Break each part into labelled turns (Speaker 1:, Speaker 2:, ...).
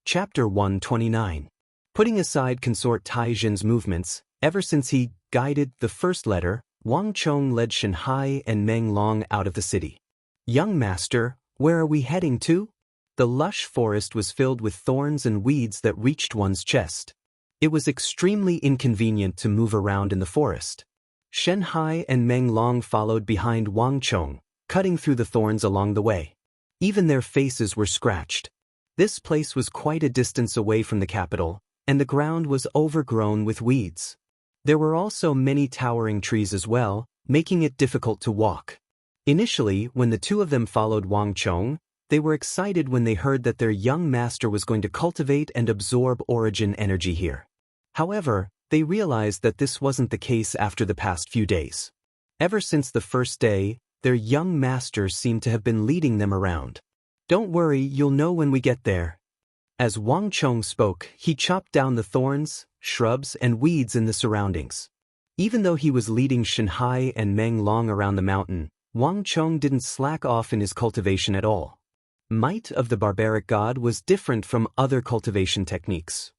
Speaker 1: Chapter 129. Putting aside consort Taijin's movements, ever since he guided the first letter, Wang Chong led Shanhai and Meng Long out of the city. Young master, where are we heading to? The lush forest was filled with thorns and weeds that reached one's chest. It was extremely inconvenient to move around in the forest. Shanhai and Meng Long followed behind Wang Chong, cutting through the thorns along the way. Even their faces were scratched. This place was quite a distance away from the capital, and the ground was overgrown with weeds. There were also many towering trees as well, making it difficult to walk. Initially, when the two of them followed Wang Chong, they were excited when they heard that their young master was going to cultivate and absorb origin energy here. However, they realized that this wasn't the case after the past few days. Ever since the first day, their young master seemed to have been leading them around. Don't worry, you'll know when we get there. As Wang Chong spoke, he chopped down the thorns, shrubs, and weeds in the surroundings. Even though he was leading Shanhai and Meng Long around the mountain, Wang Chong didn't slack off in his cultivation at all. Might of the barbaric god was different from other cultivation techniques.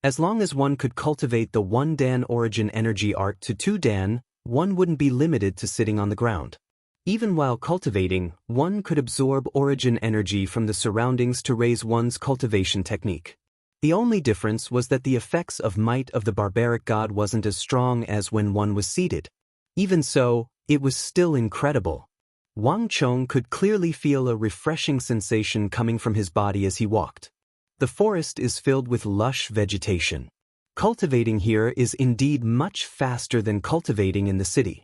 Speaker 1: As long as one could cultivate the 1 Dan origin energy art to 2 Dan, one wouldn't be limited to sitting on the ground. Even while cultivating, one could absorb origin energy from the surroundings to raise one's cultivation technique. The only difference was that the effects of might of the barbaric god wasn't as strong as when one was seated. Even so, it was still incredible. Wang Chong could clearly feel a refreshing sensation coming from his body as he walked. The forest is filled with lush vegetation. Cultivating here is indeed much faster than cultivating in the city.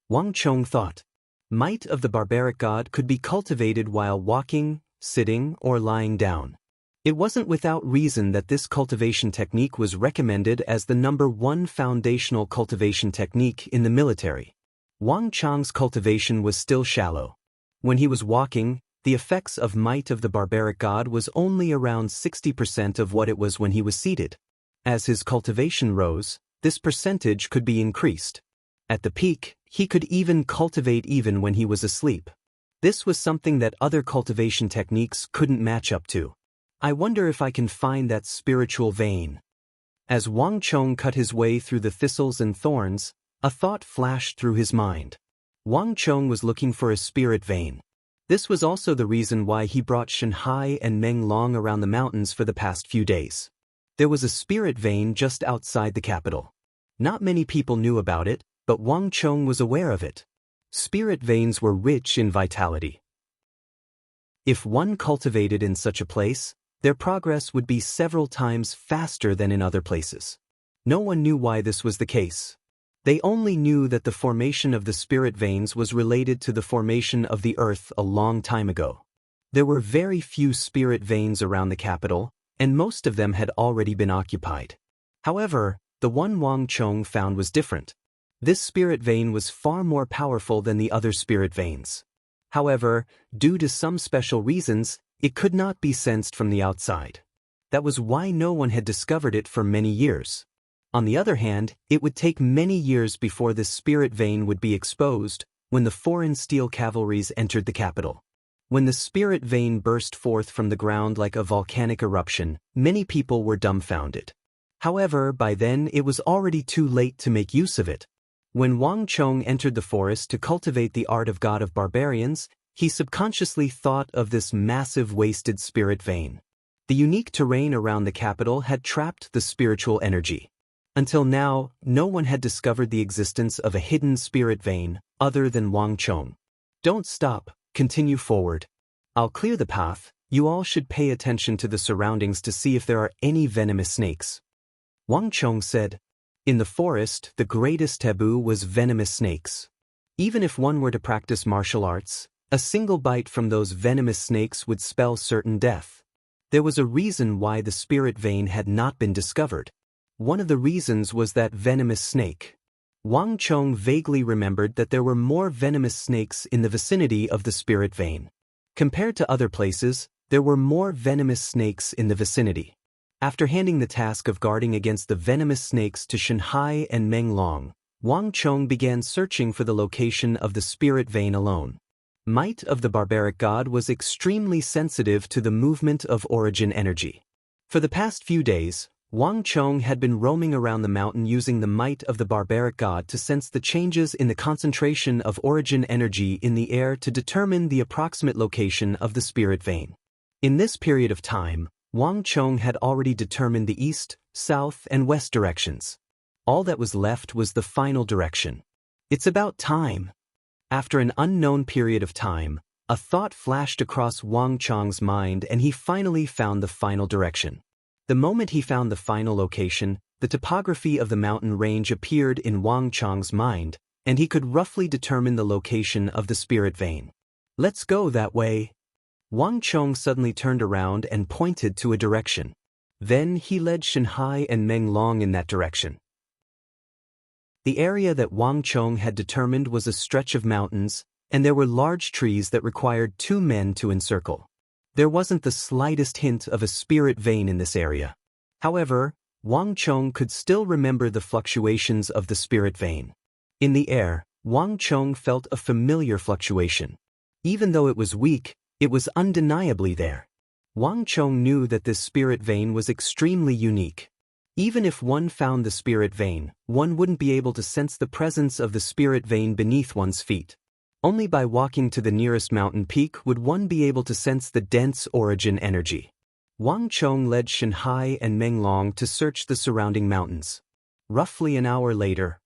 Speaker 1: Wang Chong thought. Might of the barbaric god could be cultivated while walking, sitting, or lying down. It wasn't without reason that this cultivation technique was recommended as the #1 foundational cultivation technique in the military. Wang Chong's cultivation was still shallow. When he was walking, the effects of might of the barbaric god was only around 60% of what it was when he was seated. As his cultivation rose, this percentage could be increased. At the peak, he could even cultivate even when he was asleep. This was something that other cultivation techniques couldn't match up to. I wonder if I can find that spiritual vein. As Wang Chong cut his way through the thistles and thorns, a thought flashed through his mind. Wang Chong was looking for a spirit vein. This was also the reason why he brought Shanhai and Meng Long around the mountains for the past few days. There was a spirit vein just outside the capital. Not many people knew about it, but Wang Chong was aware of it. Spirit veins were rich in vitality. If one cultivated in such a place, their progress would be several times faster than in other places. No one knew why this was the case. They only knew that the formation of the spirit veins was related to the formation of the earth a long time ago. There were very few spirit veins around the capital, and most of them had already been occupied. However, the one Wang Chong found was different. This spirit vein was far more powerful than the other spirit veins. However, due to some special reasons, it could not be sensed from the outside. That was why no one had discovered it for many years. On the other hand, it would take many years before this spirit vein would be exposed when the foreign steel cavalries entered the capital. When the spirit vein burst forth from the ground like a volcanic eruption, many people were dumbfounded. However, by then it was already too late to make use of it. When Wang Chong entered the forest to cultivate the art of God of Barbarians, he subconsciously thought of this massive wasted spirit vein. The unique terrain around the capital had trapped the spiritual energy. Until now, no one had discovered the existence of a hidden spirit vein other than Wang Chong. Don't stop, continue forward. I'll clear the path. You all should pay attention to the surroundings to see if there are any venomous snakes. Wang Chong said. In the forest, the greatest taboo was venomous snakes. Even if one were to practice martial arts, a single bite from those venomous snakes would spell certain death. There was a reason why the spirit vein had not been discovered. One of the reasons was that venomous snake. Wang Chong vaguely remembered that there were more venomous snakes in the vicinity of the spirit vein. Compared to other places, there were more venomous snakes in the vicinity. After handing the task of guarding against the venomous snakes to Shanhai and Meng Long, Wang Chong began searching for the location of the spirit vein alone. Might of the barbaric god was extremely sensitive to the movement of origin energy. For the past few days, Wang Chong had been roaming around the mountain using the might of the barbaric god to sense the changes in the concentration of origin energy in the air to determine the approximate location of the spirit vein. In this period of time, Wang Chong had already determined the east, south, and west directions. All that was left was the final direction. It's about time. After an unknown period of time, a thought flashed across Wang Chong's mind and he finally found the final direction. The moment he found the final location, the topography of the mountain range appeared in Wang Chong's mind, and he could roughly determine the location of the spirit vein. Let's go that way. Wang Chong suddenly turned around and pointed to a direction. Then he led Xianxia and Meng Long in that direction. The area that Wang Chong had determined was a stretch of mountains, and there were large trees that required 2 men to encircle. There wasn't the slightest hint of a spirit vein in this area. However, Wang Chong could still remember the fluctuations of the spirit vein. In the air, Wang Chong felt a familiar fluctuation. Even though it was weak, it was undeniably there. Wang Chong knew that this spirit vein was extremely unique. Even if one found the spirit vein, one wouldn't be able to sense the presence of the spirit vein beneath one's feet. Only by walking to the nearest mountain peak would one be able to sense the dense origin energy. Wang Chong led Xianxia and Meng Long to search the surrounding mountains. Roughly an hour later,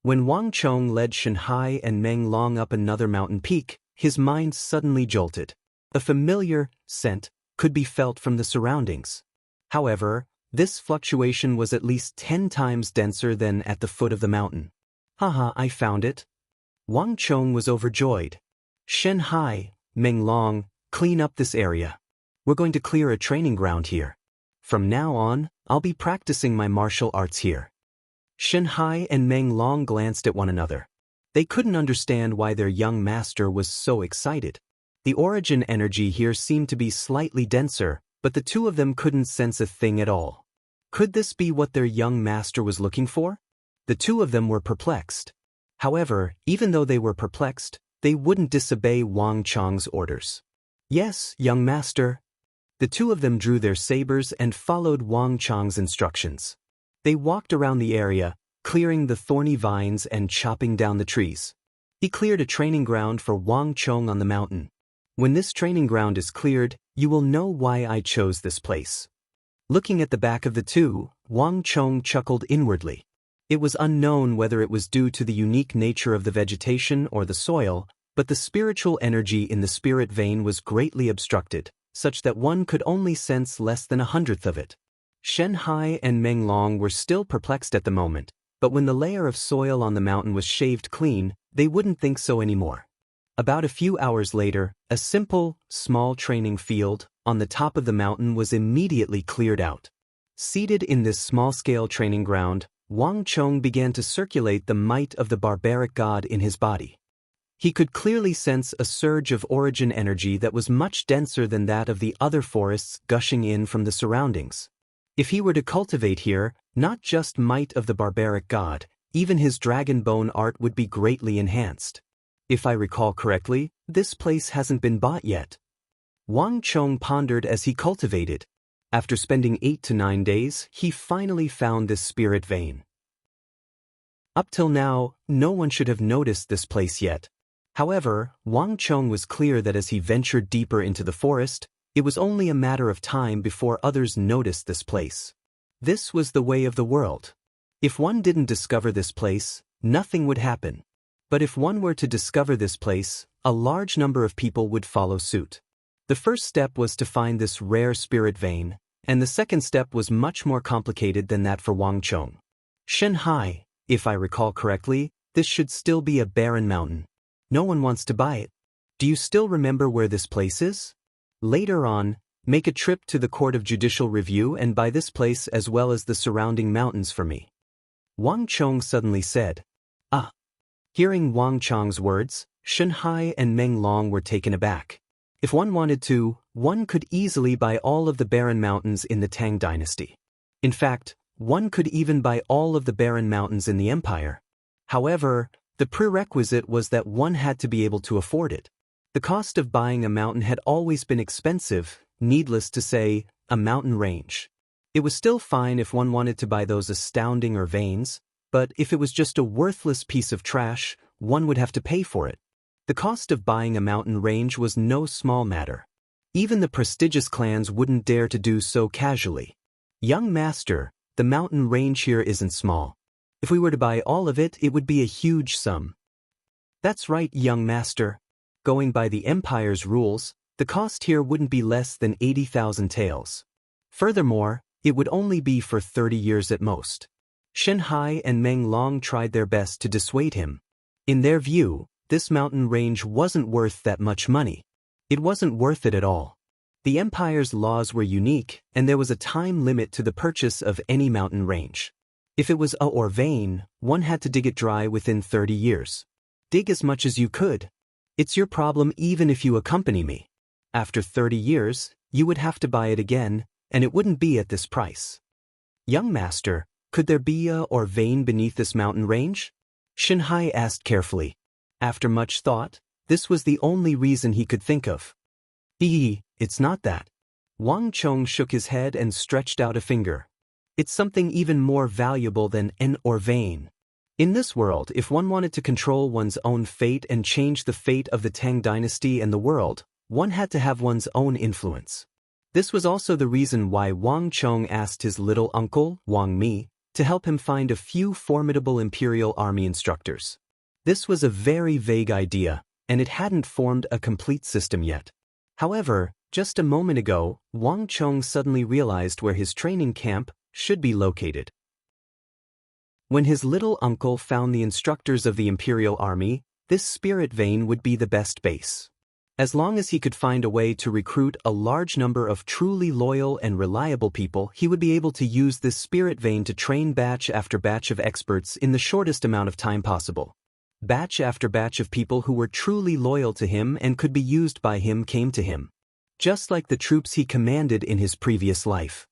Speaker 1: when Wang Chong led Xianxia and Meng Long up another mountain peak, his mind suddenly jolted. A familiar scent could be felt from the surroundings. However, this fluctuation was at least 10 times denser than at the foot of the mountain. Haha, I found it. Wang Chong was overjoyed. Xianxia, Meng Long, clean up this area. We're going to clear a training ground here. From now on, I'll be practicing my martial arts here. Xianxia and Meng Long glanced at one another. They couldn't understand why their young master was so excited. The origin energy here seemed to be slightly denser, but the two of them couldn't sense a thing at all. Could this be what their young master was looking for? The two of them were perplexed. However, even though they were perplexed, they wouldn't disobey Wang Chong's orders. Yes, young master. The two of them drew their sabers and followed Wang Chong's instructions. They walked around the area, clearing the thorny vines and chopping down the trees. He cleared a training ground for Wang Chong on the mountain. When this training ground is cleared, you will know why I chose this place. Looking at the back of the two, Wang Chong chuckled inwardly. It was unknown whether it was due to the unique nature of the vegetation or the soil, but the spiritual energy in the spirit vein was greatly obstructed, such that one could only sense less than 1/100th of it. Xianxia and Meng Long were still perplexed at the moment, but when the layer of soil on the mountain was shaved clean, they wouldn't think so anymore. About a few hours later, a simple, small training field on the top of the mountain was immediately cleared out. Seated in this small-scale training ground, Wang Chong began to circulate the might of the barbaric god in his body. He could clearly sense a surge of origin energy that was much denser than that of the other forests gushing in from the surroundings. If he were to cultivate here, not just might of the barbaric god, even his dragon bone art would be greatly enhanced. If I recall correctly, this place hasn't been bought yet. Wang Chong pondered as he cultivated. After spending 8 to 9 days, he finally found this spirit vein. Up till now, no one should have noticed this place yet. However, Wang Chong was clear that as he ventured deeper into the forest, it was only a matter of time before others noticed this place. This was the way of the world. If one didn't discover this place, nothing would happen. But if one were to discover this place, a large number of people would follow suit. The first step was to find this rare spirit vein, and the second step was much more complicated than that for Wang Chong. Xianxia, if I recall correctly, this should still be a barren mountain. No one wants to buy it. Do you still remember where this place is? Later on, make a trip to the Court of Judicial Review and buy this place as well as the surrounding mountains for me. Wang Chong suddenly said. Ah. Hearing Wang Chong's words, Xianxia and Meng Long were taken aback. If one wanted to, one could easily buy all of the barren mountains in the Tang dynasty. In fact, one could even buy all of the barren mountains in the empire. However, the prerequisite was that one had to be able to afford it. The cost of buying a mountain had always been expensive. Needless to say, a mountain range. It was still fine if one wanted to buy those astounding veins, but if it was just a worthless piece of trash, one would have to pay for it. The cost of buying a mountain range was no small matter. Even the prestigious clans wouldn't dare to do so casually. Young master, the mountain range here isn't small. If we were to buy all of it, it would be a huge sum. That's right, young master. Going by the Empire's rules, the cost here wouldn't be less than 80,000 taels. Furthermore, it would only be for 30 years at most. Shenhai and Meng Long tried their best to dissuade him. In their view, this mountain range wasn't worth that much money. It wasn't worth it at all. The Empire's laws were unique, and there was a time limit to the purchase of any mountain range. If it was a vein, one had to dig it dry within 30 years. Dig as much as you could. It's your problem even if you accompany me. After 30 years, you would have to buy it again, and it wouldn't be at this price. Young master, could there be a vein beneath this mountain range? Shenhai asked carefully. After much thought, this was the only reason he could think of. It's not that. Wang Chong shook his head and stretched out a finger. It's something even more valuable than an vein. In this world, if one wanted to control one's own fate and change the fate of the Tang dynasty and the world, one had to have one's own influence. This was also the reason why Wang Chong asked his little uncle, Wang Mi, to help him find a few formidable imperial army instructors. This was a very vague idea, and it hadn't formed a complete system yet. However, just a moment ago, Wang Chong suddenly realized where his training camp should be located. When his little uncle found the instructors of the Imperial Army, this spirit vein would be the best base. As long as he could find a way to recruit a large number of truly loyal and reliable people, he would be able to use this spirit vein to train batch after batch of experts in the shortest amount of time possible. Batch after batch of people who were truly loyal to him and could be used by him came to him. Just like the troops he commanded in his previous life.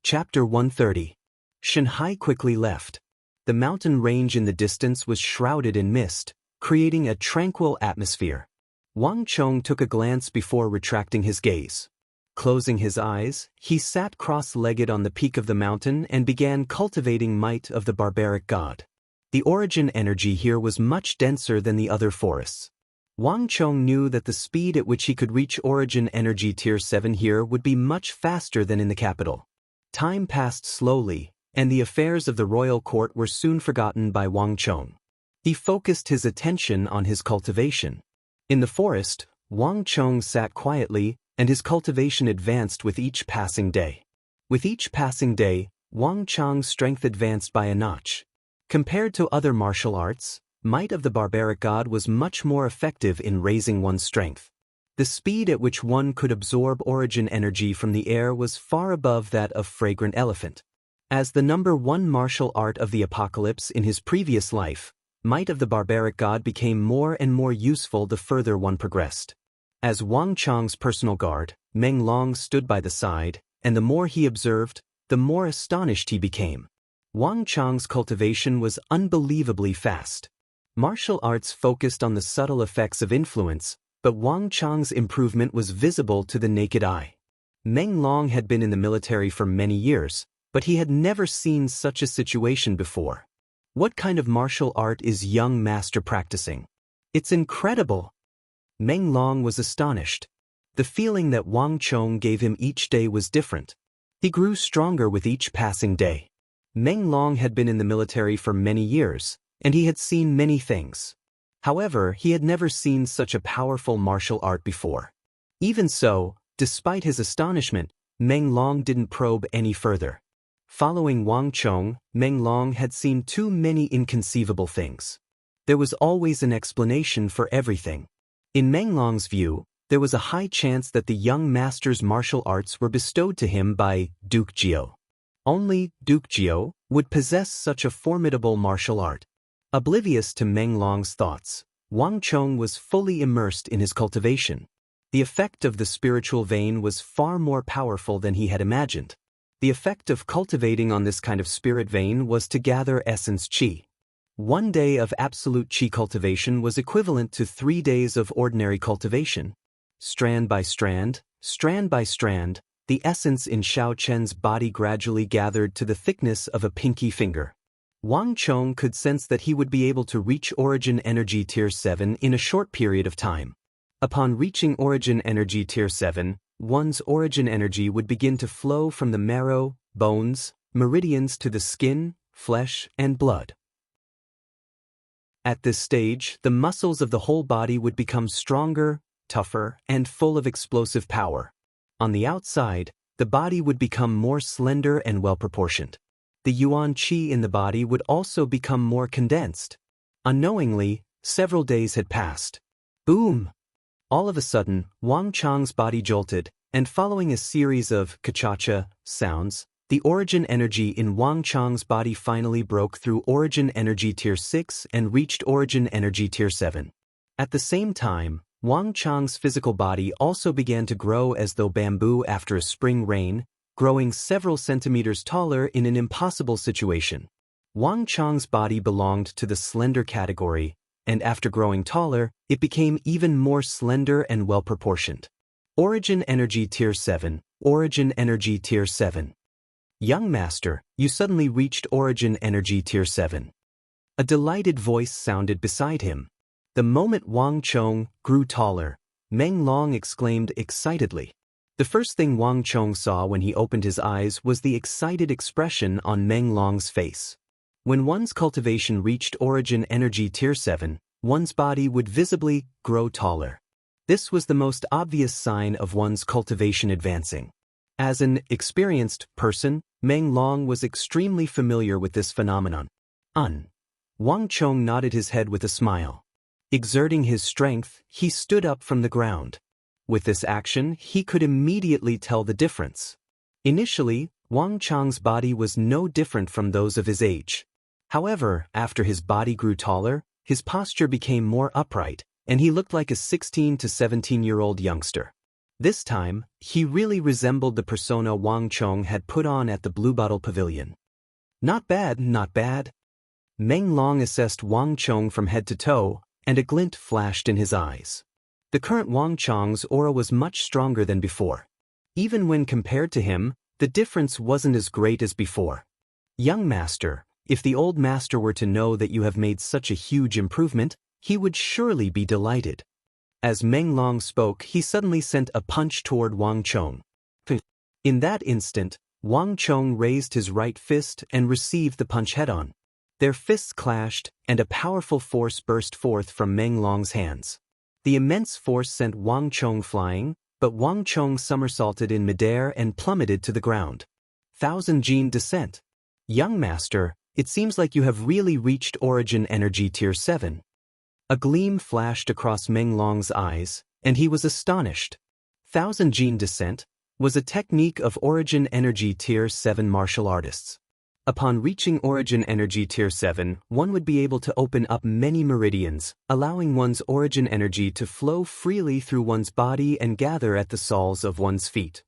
Speaker 1: Chapter 130. Shenhai quickly left. The mountain range in the distance was shrouded in mist, creating a tranquil atmosphere. Wang Chong took a glance before retracting his gaze. Closing his eyes, he sat cross-legged on the peak of the mountain and began cultivating might of the barbaric god. The origin energy here was much denser than the other forests. Wang Chong knew that the speed at which he could reach origin energy tier 7 here would be much faster than in the capital. Time passed slowly, and the affairs of the royal court were soon forgotten by Wang Chong. He focused his attention on his cultivation. In the forest, Wang Chong sat quietly, and his cultivation advanced with each passing day. With each passing day, Wang Chong's strength advanced by a notch. Compared to other martial arts, might of the barbaric god was much more effective in raising one's strength. The speed at which one could absorb origin energy from the air was far above that of fragrant elephant. As the number 1 martial art of the apocalypse in his previous life, might of the barbaric god became more and more useful the further one progressed. As Wang Chong's personal guard, Meng Long stood by the side, and the more he observed, the more astonished he became. Wang Chong's cultivation was unbelievably fast. Martial arts focused on the subtle effects of influence, but Wang Chong's improvement was visible to the naked eye. Meng Long had been in the military for many years, but he had never seen such a situation before. What kind of martial art is young master practicing? It's incredible! Meng Long was astonished. The feeling that Wang Chong gave him each day was different. He grew stronger with each passing day. Meng Long had been in the military for many years, and he had seen many things. However, he had never seen such a powerful martial art before. Even so, despite his astonishment, Meng Long didn't probe any further. Following Wang Chong, Meng Long had seen too many inconceivable things. There was always an explanation for everything. In Meng Long's view, there was a high chance that the young master's martial arts were bestowed to him by Duke Jiao. Only Duke Jiao would possess such a formidable martial art. Oblivious to Meng Long's thoughts, Wang Chong was fully immersed in his cultivation. The effect of the spiritual vein was far more powerful than he had imagined. The effect of cultivating on this kind of spirit vein was to gather essence qi. 1 day of absolute qi cultivation was equivalent to 3 days of ordinary cultivation. Strand by strand, Strand by strand, the essence in Xiao Chen's body gradually gathered to the thickness of a pinky finger. Wang Chong could sense that he would be able to reach Origin Energy Tier 7 in a short period of time. Upon reaching Origin Energy Tier 7, one's origin energy would begin to flow from the marrow, bones, meridians to the skin, flesh, and blood. At this stage, the muscles of the whole body would become stronger, tougher, and full of explosive power. On the outside, the body would become more slender and well-proportioned. The yuan qi in the body would also become more condensed. Unknowingly, several days had passed. Boom! All of a sudden, Wang Chong's body jolted, and following a series of ka-cha-cha sounds, the origin energy in Wang Chong's body finally broke through Origin Energy Tier 6 and reached Origin Energy Tier 7. At the same time, Wang Chong's physical body also began to grow as though bamboo after a spring rain, growing several centimeters taller in an impossible situation. Wang Chong's body belonged to the slender category, and after growing taller, it became even more slender and well-proportioned. Origin Energy Tier 7, Origin Energy Tier 7. Young Master, you suddenly reached Origin Energy Tier 7. A delighted voice sounded beside him. The moment Wang Chong grew taller, Meng Long exclaimed excitedly. The first thing Wang Chong saw when he opened his eyes was the excited expression on Meng Long's face. When one's cultivation reached Origin Energy Tier 7, one's body would visibly grow taller. This was the most obvious sign of one's cultivation advancing. As an experienced person, Meng Long was extremely familiar with this phenomenon. Wang Chong nodded his head with a smile. Exerting his strength, he stood up from the ground. With this action, he could immediately tell the difference. Initially, Wang Chong's body was no different from those of his age. However, after his body grew taller, his posture became more upright, and he looked like a 16 to 17-year-old youngster. This time, he really resembled the persona Wang Chong had put on at the Blue Bottle Pavilion. Not bad, not bad. Meng Long assessed Wang Chong from head to toe, and a glint flashed in his eyes. The current Wang Chong's aura was much stronger than before. Even when compared to him, the difference wasn't as great as before. Young Master, if the old master were to know that you have made such a huge improvement, he would surely be delighted. As Meng Long spoke, he suddenly sent a punch toward Wang Chong. In that instant, Wang Chong raised his right fist and received the punch head-on. Their fists clashed, and a powerful force burst forth from Meng Long's hands. The immense force sent Wang Chong flying, but Wang Chong somersaulted in midair and plummeted to the ground. Thousand Gene Descent. Young Master, it seems like you have really reached Origin Energy Tier 7. A gleam flashed across Meng Long's eyes, and he was astonished. Thousand Gene Descent was a technique of Origin Energy Tier 7 martial artists. Upon reaching Origin Energy Tier 7, one would be able to open up many meridians, allowing one's origin energy to flow freely through one's body and gather at the soles of one's feet.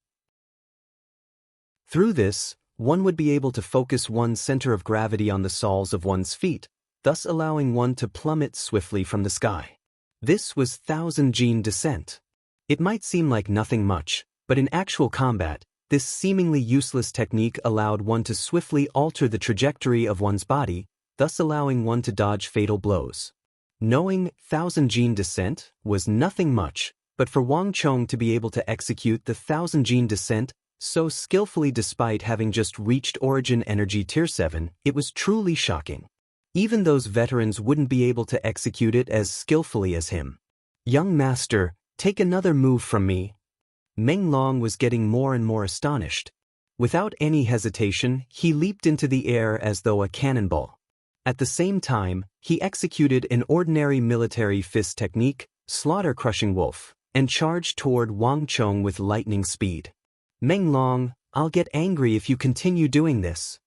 Speaker 1: Through this, one would be able to focus one's center of gravity on the soles of one's feet, thus allowing one to plummet swiftly from the sky. This was Thousand Gene Descent. It might seem like nothing much, but in actual combat, this seemingly useless technique allowed one to swiftly alter the trajectory of one's body, thus allowing one to dodge fatal blows. Knowing Thousand Gene Descent was nothing much, but for Wang Chong to be able to execute the Thousand Gene Descent so skillfully despite having just reached Origin Energy Tier 7, it was truly shocking. Even those veterans wouldn't be able to execute it as skillfully as him. Young Master, take another move from me. Meng Long was getting more and more astonished. Without any hesitation, he leaped into the air as though a cannonball. At the same time, he executed an ordinary military fist technique, Slaughter Crushing Wolf, and charged toward Wang Chong with lightning speed. Meng Long, I'll get angry if you continue doing this.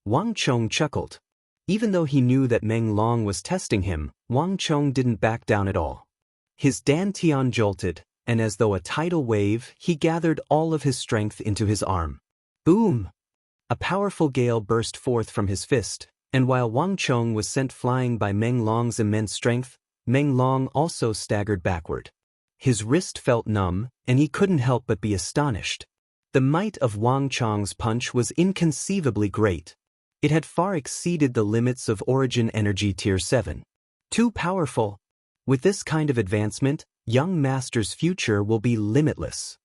Speaker 1: Wang Chong chuckled. Even though he knew that Meng Long was testing him, Wang Chong didn't back down at all. His dantian jolted, and as though a tidal wave, he gathered all of his strength into his arm. Boom! A powerful gale burst forth from his fist, and while Wang Chong was sent flying by Meng Long's immense strength, Meng Long also staggered backward. His wrist felt numb, and he couldn't help but be astonished. The might of Wang Chong's punch was inconceivably great. It had far exceeded the limits of Origin Energy Tier 7. Too powerful. With this kind of advancement, young master's future will be limitless.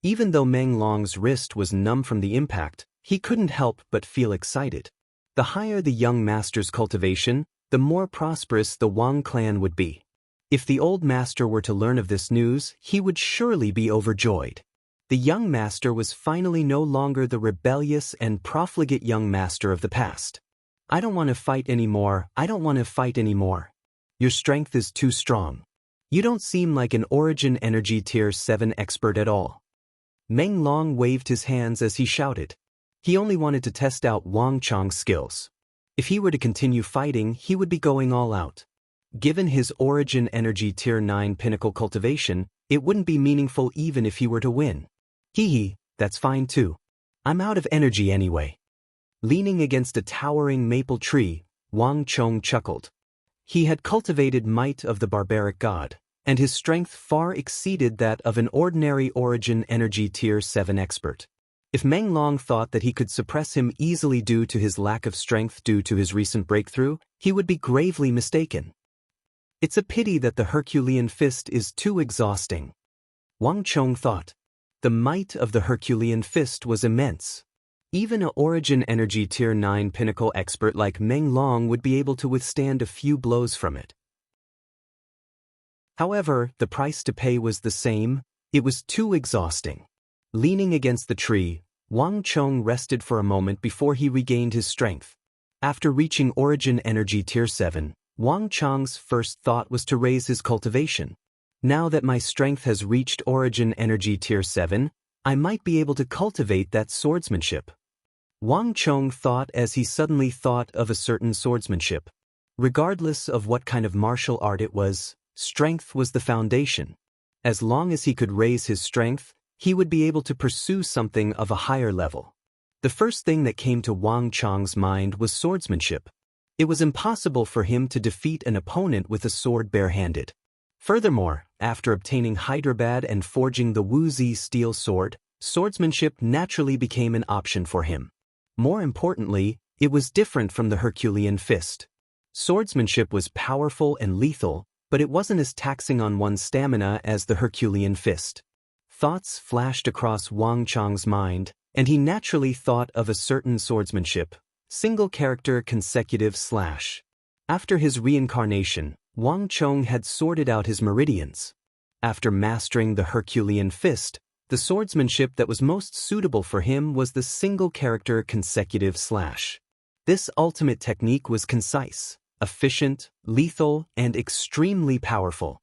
Speaker 1: Even though Meng Long's wrist was numb from the impact, he couldn't help but feel excited. The higher the young master's cultivation, the more prosperous the Wang clan would be. If the old master were to learn of this news, he would surely be overjoyed. The young master was finally no longer the rebellious and profligate young master of the past. I don't want to fight anymore. I don't want to fight anymore. Your strength is too strong. You don't seem like an Origin Energy Tier 7 expert at all. Meng Long waved his hands as he shouted. He only wanted to test out Wang Chong's skills. If he were to continue fighting, he would be going all out. Given his Origin Energy Tier 9 pinnacle cultivation, it wouldn't be meaningful even if he were to win. Hee, that's fine too. I'm out of energy anyway. Leaning against a towering maple tree, Wang Chong chuckled. He had cultivated might of the barbaric god, and his strength far exceeded that of an ordinary Origin Energy Tier 7 expert. If Meng Long thought that he could suppress him easily due to his lack of strength due to his recent breakthrough, he would be gravely mistaken. It's a pity that the Herculean fist is too exhausting. Wang Chong thought. The might of the Herculean fist was immense. Even an Origin Energy Tier 9 pinnacle expert like Meng Long would be able to withstand a few blows from it. However, the price to pay was the same. It was too exhausting. Leaning against the tree, Wang Chong rested for a moment before he regained his strength. After reaching Origin Energy Tier 7, Wang Chong's first thought was to raise his cultivation. Now that my strength has reached Origin Energy Tier 7, I might be able to cultivate that swordsmanship. Wang Chong thought as he suddenly thought of a certain swordsmanship. Regardless of what kind of martial art it was, strength was the foundation. As long as he could raise his strength, he would be able to pursue something of a higher level. The first thing that came to Wang Chong's mind was swordsmanship. It was impossible for him to defeat an opponent with a sword barehanded. Furthermore, after obtaining Hyderabad and forging the Wuxia steel sword, swordsmanship naturally became an option for him. More importantly, it was different from the Herculean fist. Swordsmanship was powerful and lethal, but it wasn't as taxing on one's stamina as the Herculean fist. Thoughts flashed across Wang Chong's mind, and he naturally thought of a certain swordsmanship. Single character consecutive slash. After his reincarnation, Wang Chong had sorted out his meridians. After mastering the Herculean fist, the swordsmanship that was most suitable for him was the single character consecutive slash. This ultimate technique was concise, efficient, lethal, and extremely powerful.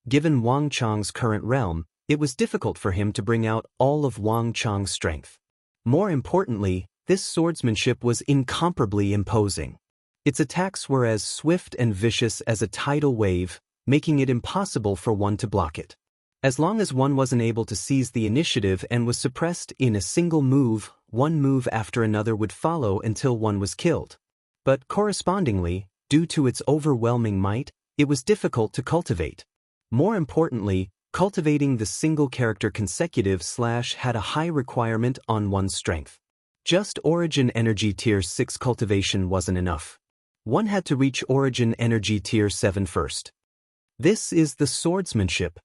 Speaker 1: Given Wang Chong's current realm, it was difficult for him to bring out all of Wang Chong's strength. More importantly, this swordsmanship was incomparably imposing. Its attacks were as swift and vicious as a tidal wave, making it impossible for one to block it. As long as one wasn't able to seize the initiative and was suppressed in a single move, one move after another would follow until one was killed. But correspondingly, due to its overwhelming might, it was difficult to cultivate. More importantly, cultivating the single character consecutive slash had a high requirement on one's strength. Just Origin Energy Tier 6 cultivation wasn't enough. One had to reach Origin Energy Tier 7 first. This is the swordsmanship.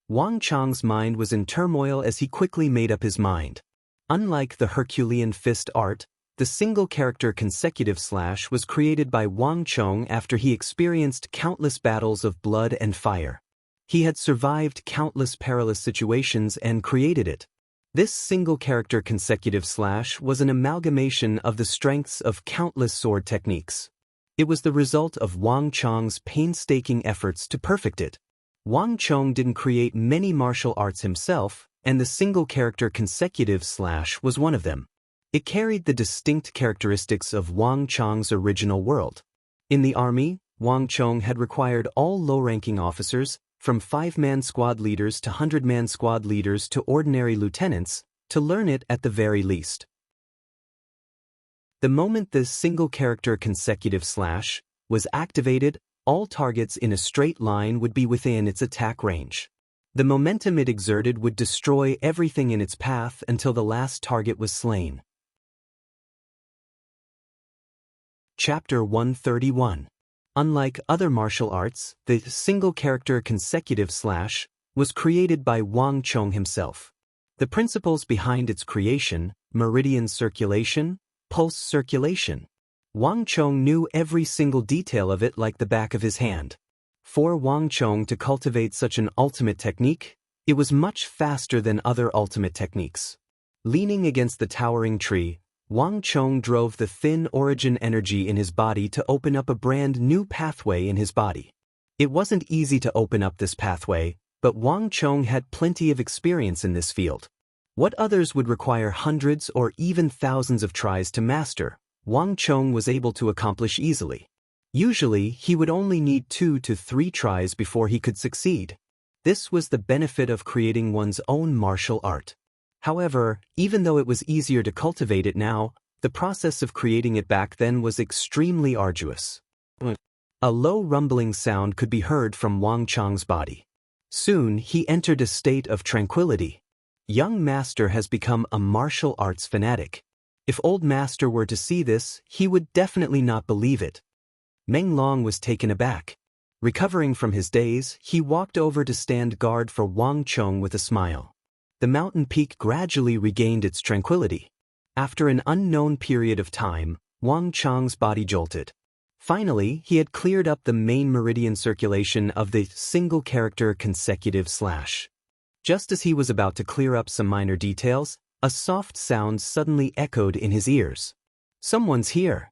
Speaker 1: Wang Chong's mind was in turmoil as he quickly made up his mind. Unlike the Herculean fist art, the single character consecutive slash was created by Wang Chong after he experienced countless battles of blood and fire. He had survived countless perilous situations and created it. This single character consecutive slash was an amalgamation of the strengths of countless sword techniques. It was the result of Wang Chong's painstaking efforts to perfect it. Wang Chong didn't create many martial arts himself, and the single character consecutive slash was one of them. It carried the distinct characteristics of Wang Chong's original world. In the army, Wang Chong had required all low-ranking officers, from 5-man squad leaders to 100-man squad leaders to ordinary lieutenants, to learn it at the very least. The moment this single character consecutive slash was activated, all targets in a straight line would be within its attack range. The momentum it exerted would destroy everything in its path until the last target was slain. Chapter 131. Unlike other martial arts, the single-character consecutive slash was created by Wang Chong himself. The principles behind its creation, meridian circulation, pulse circulation. Wang Chong knew every single detail of it like the back of his hand. For Wang Chong to cultivate such an ultimate technique, it was much faster than other ultimate techniques. Leaning against the towering tree, Wang Chong drove the thin origin energy in his body to open up a brand new pathway in his body. It wasn't easy to open up this pathway, but Wang Chong had plenty of experience in this field. What others would require hundreds or even thousands of tries to master, Wang Chong was able to accomplish easily. Usually, he would only need 2 to 3 tries before he could succeed. This was the benefit of creating one's own martial art. However, even though it was easier to cultivate it now, the process of creating it back then was extremely arduous. A low rumbling sound could be heard from Wang Chong's body. Soon, he entered a state of tranquility. Young master has become a martial arts fanatic. If old master were to see this, he would definitely not believe it. Meng Long was taken aback. Recovering from his daze, he walked over to stand guard for Wang Chong with a smile. The mountain peak gradually regained its tranquility. After an unknown period of time, Wang Chong's body jolted. Finally, he had cleared up the main meridian circulation of the single-character consecutive slash. Just as he was about to clear up some minor details, a soft sound suddenly echoed in his ears. "Someone's here."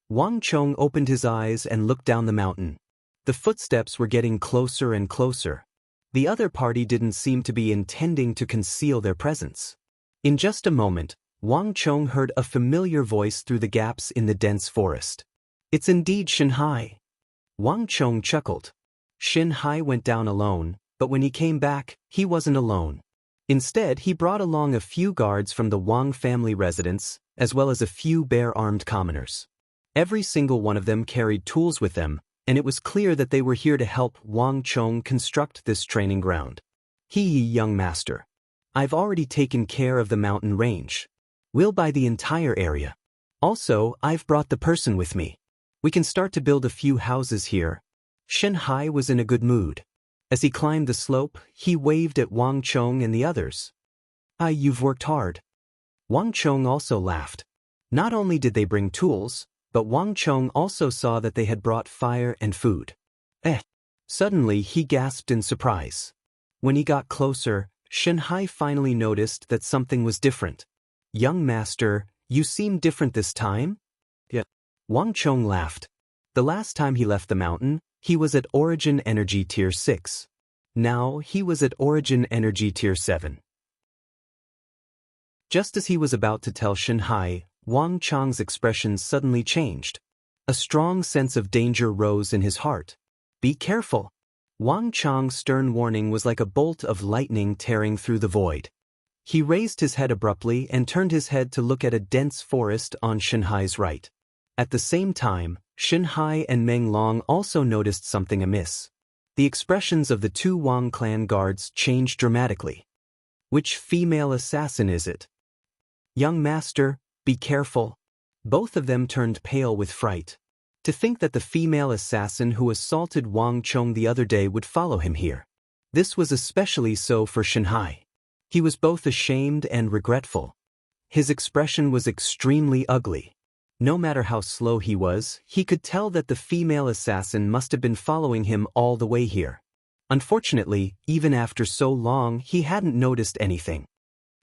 Speaker 1: Wang Chong opened his eyes and looked down the mountain. The footsteps were getting closer and closer. The other party didn't seem to be intending to conceal their presence. In just a moment, Wang Chong heard a familiar voice through the gaps in the dense forest. "It's indeed Xianxia." Wang Chong chuckled. Xianxia went down alone, but when he came back, he wasn't alone. Instead, he brought along a few guards from the Wang family residence, as well as a few bare-armed commoners. Every single one of them carried tools with them, and it was clear that they were here to help Wang Chong construct this training ground. Young master. I've already taken care of the mountain range. We'll buy the entire area. Also, I've brought the person with me. We can start to build a few houses here." Xianxia was in a good mood. As he climbed the slope, he waved at Wang Chong and the others. You've worked hard." Wang Chong also laughed. Not only did they bring tools, but Wang Chong also saw that they had brought fire and food. Suddenly, he gasped in surprise. When he got closer, Xianxia finally noticed that something was different. "Young master, you seem different this time?" "Yeah." Wang Chong laughed. The last time he left the mountain, he was at Origin Energy Tier 6. Now, he was at Origin Energy Tier 7. Just as he was about to tell Xianxia, Wang Chong's expression suddenly changed. A strong sense of danger rose in his heart. "Be careful." Wang Chong's stern warning was like a bolt of lightning tearing through the void. He raised his head abruptly and turned his head to look at a dense forest on Xianxia's right. At the same time, Xianxia and Meng Long also noticed something amiss. The expressions of the 2 Wang clan guards changed dramatically. "Which female assassin is it?" "Young master, be careful." Both of them turned pale with fright. To think that the female assassin who assaulted Wang Chong the other day would follow him here. This was especially so for Xianxia. He was both ashamed and regretful. His expression was extremely ugly. No matter how slow he was, he could tell that the female assassin must have been following him all the way here. Unfortunately, even after so long, he hadn't noticed anything.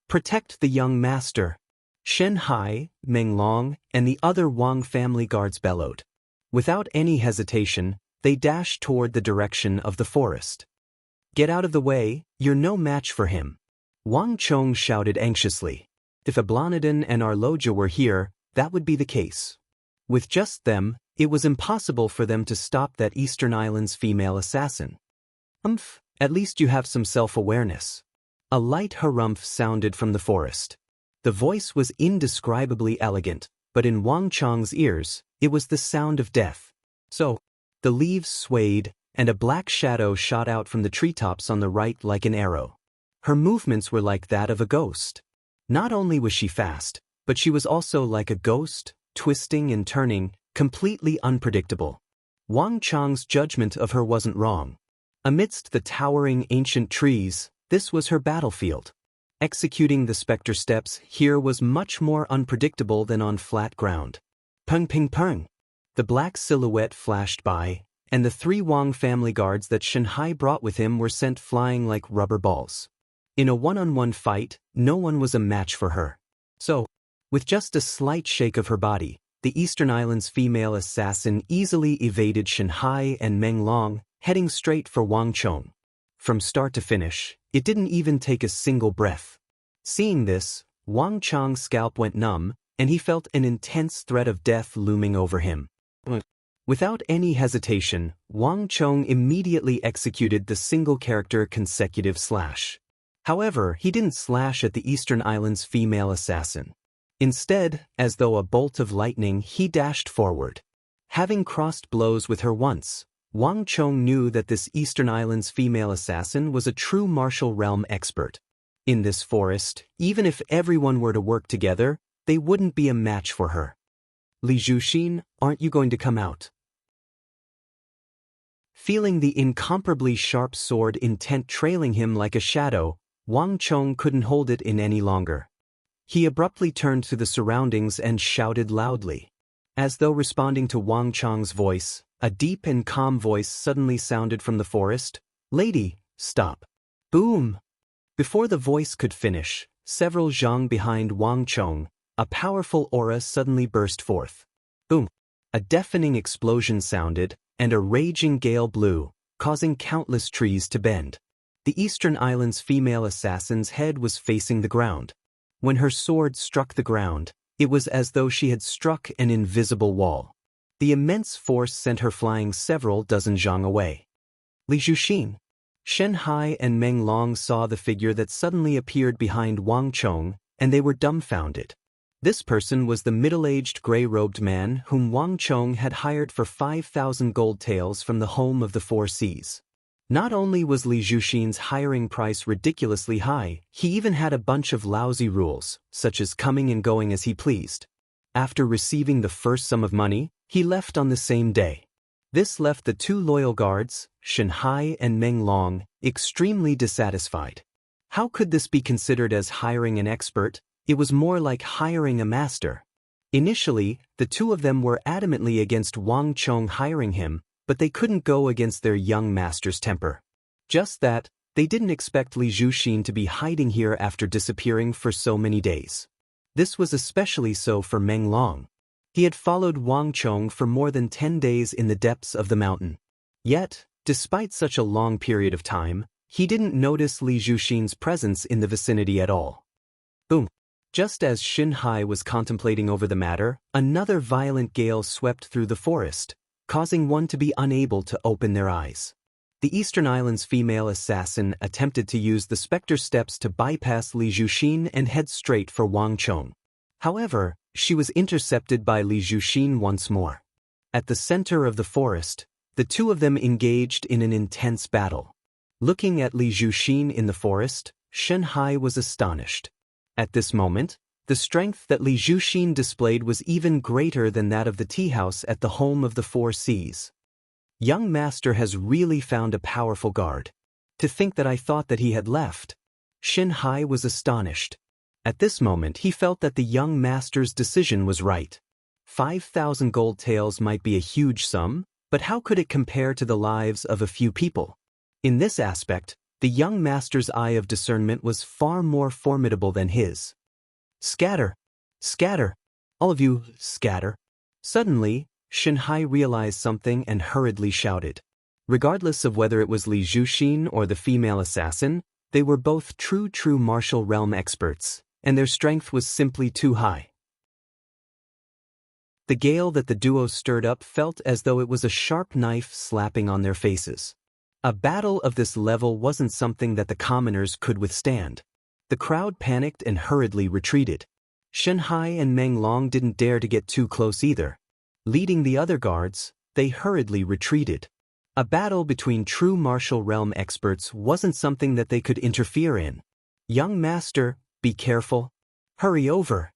Speaker 1: "Protect the young master." Xianxia, Meng Long, and the other Wang family guards bellowed. Without any hesitation, they dashed toward the direction of the forest. "Get out of the way, you're no match for him." Wang Chong shouted anxiously. If Ablanadin and Arloja were here, that would be the case. With just them, it was impossible for them to stop that Eastern Island's female assassin. At least you have some self-awareness." A light harumph sounded from the forest. The voice was indescribably elegant, but in Wang Chong's ears, it was the sound of death. So, the leaves swayed, and a black shadow shot out from the treetops on the right like an arrow. Her movements were like that of a ghost. Not only was she fast, but she was also like a ghost, twisting and turning, completely unpredictable. Wang Chang's judgment of her wasn't wrong. Amidst the towering ancient trees, this was her battlefield. Executing the specter steps here was much more unpredictable than on flat ground. Peng ping peng. The black silhouette flashed by, and the 3 Wang family guards that Xianxia brought with him were sent flying like rubber balls. In a one-on-one fight, no one was a match for her. So, with just a slight shake of her body, the Eastern Islands female assassin easily evaded Xianxia and Meng Long, heading straight for Wang Chong. From start to finish, it didn't even take a single breath. Seeing this, Wang Chong's scalp went numb, and he felt an intense threat of death looming over him. Without any hesitation, Wang Chong immediately executed the single-character consecutive slash. However, he didn't slash at the Eastern Islands female assassin. Instead, as though a bolt of lightning, he dashed forward. Having crossed blows with her once, Wang Chong knew that this Eastern Islands female assassin was a true martial realm expert. In this forest, even if everyone were to work together, they wouldn't be a match for her. Li Zhuxin, aren't you going to come out? Feeling the incomparably sharp sword intent trailing him like a shadow, Wang Chong couldn't hold it in any longer. He abruptly turned to the surroundings and shouted loudly. As though responding to Wang Chong's voice, a deep and calm voice suddenly sounded from the forest. "Lady, stop." Boom! Before the voice could finish, several zhang behind Wang Chong, a powerful aura suddenly burst forth. Boom! A deafening explosion sounded, and a raging gale blew, causing countless trees to bend. The Eastern Islands female assassin's head was facing the ground. When her sword struck the ground, it was as though she had struck an invisible wall. The immense force sent her flying several dozen zhang away. Li Zhuxin. Xianxia and Meng Long saw the figure that suddenly appeared behind Wang Chong, and they were dumbfounded. This person was the middle-aged gray-robed man whom Wang Chong had hired for 5,000 gold taels from the home of the 4 seas. Not only was Li Zhuxin's hiring price ridiculously high, he even had a bunch of lousy rules, such as coming and going as he pleased. After receiving the first sum of money, he left on the same day. This left the 2 loyal guards, Xianxia and Meng Long, extremely dissatisfied. How could this be considered as hiring an expert? It was more like hiring a master. Initially, the 2 of them were adamantly against Wang Chong hiring him, but they couldn't go against their young master's temper. Just that, they didn't expect Li Zhuxin to be hiding here after disappearing for so many days. This was especially so for Meng Long. He had followed Wang Chong for more than 10 days in the depths of the mountain. Yet, despite such a long period of time, he didn't notice Li Zhuxin's presence in the vicinity at all. Boom! Just as Xianxia was contemplating over the matter, another violent gale swept through the forest, causing one to be unable to open their eyes. The Eastern Islands female assassin attempted to use the specter steps to bypass Li Zhuxin and head straight for Wang Chong. However, she was intercepted by Li Zhuxin once more. At the center of the forest, the 2 of them engaged in an intense battle. Looking at Li Zhuxin in the forest, Xianxia was astonished. At this moment, the strength that Li Zhuxin displayed was even greater than that of the tea house at the home of the 4 seas. Young master has really found a powerful guard. To think that I thought that he had left. Xianxia was astonished. At this moment he felt that the young master's decision was right. 5,000 gold taels might be a huge sum, but how could it compare to the lives of a few people? In this aspect, the young master's eye of discernment was far more formidable than his. Scatter! Scatter! All of you, scatter! Suddenly, Xianxia realized something and hurriedly shouted. Regardless of whether it was Li Zhuxin or the female assassin, they were both true martial realm experts, and their strength was simply too high. The gale that the duo stirred up felt as though it was a sharp knife slapping on their faces. A battle of this level wasn't something that the commoners could withstand. The crowd panicked and hurriedly retreated. Xianxia and Meng Long didn't dare to get too close either. Leading the other guards, they hurriedly retreated. A battle between true martial realm experts wasn't something that they could interfere in. Young master, be careful. Hurry over.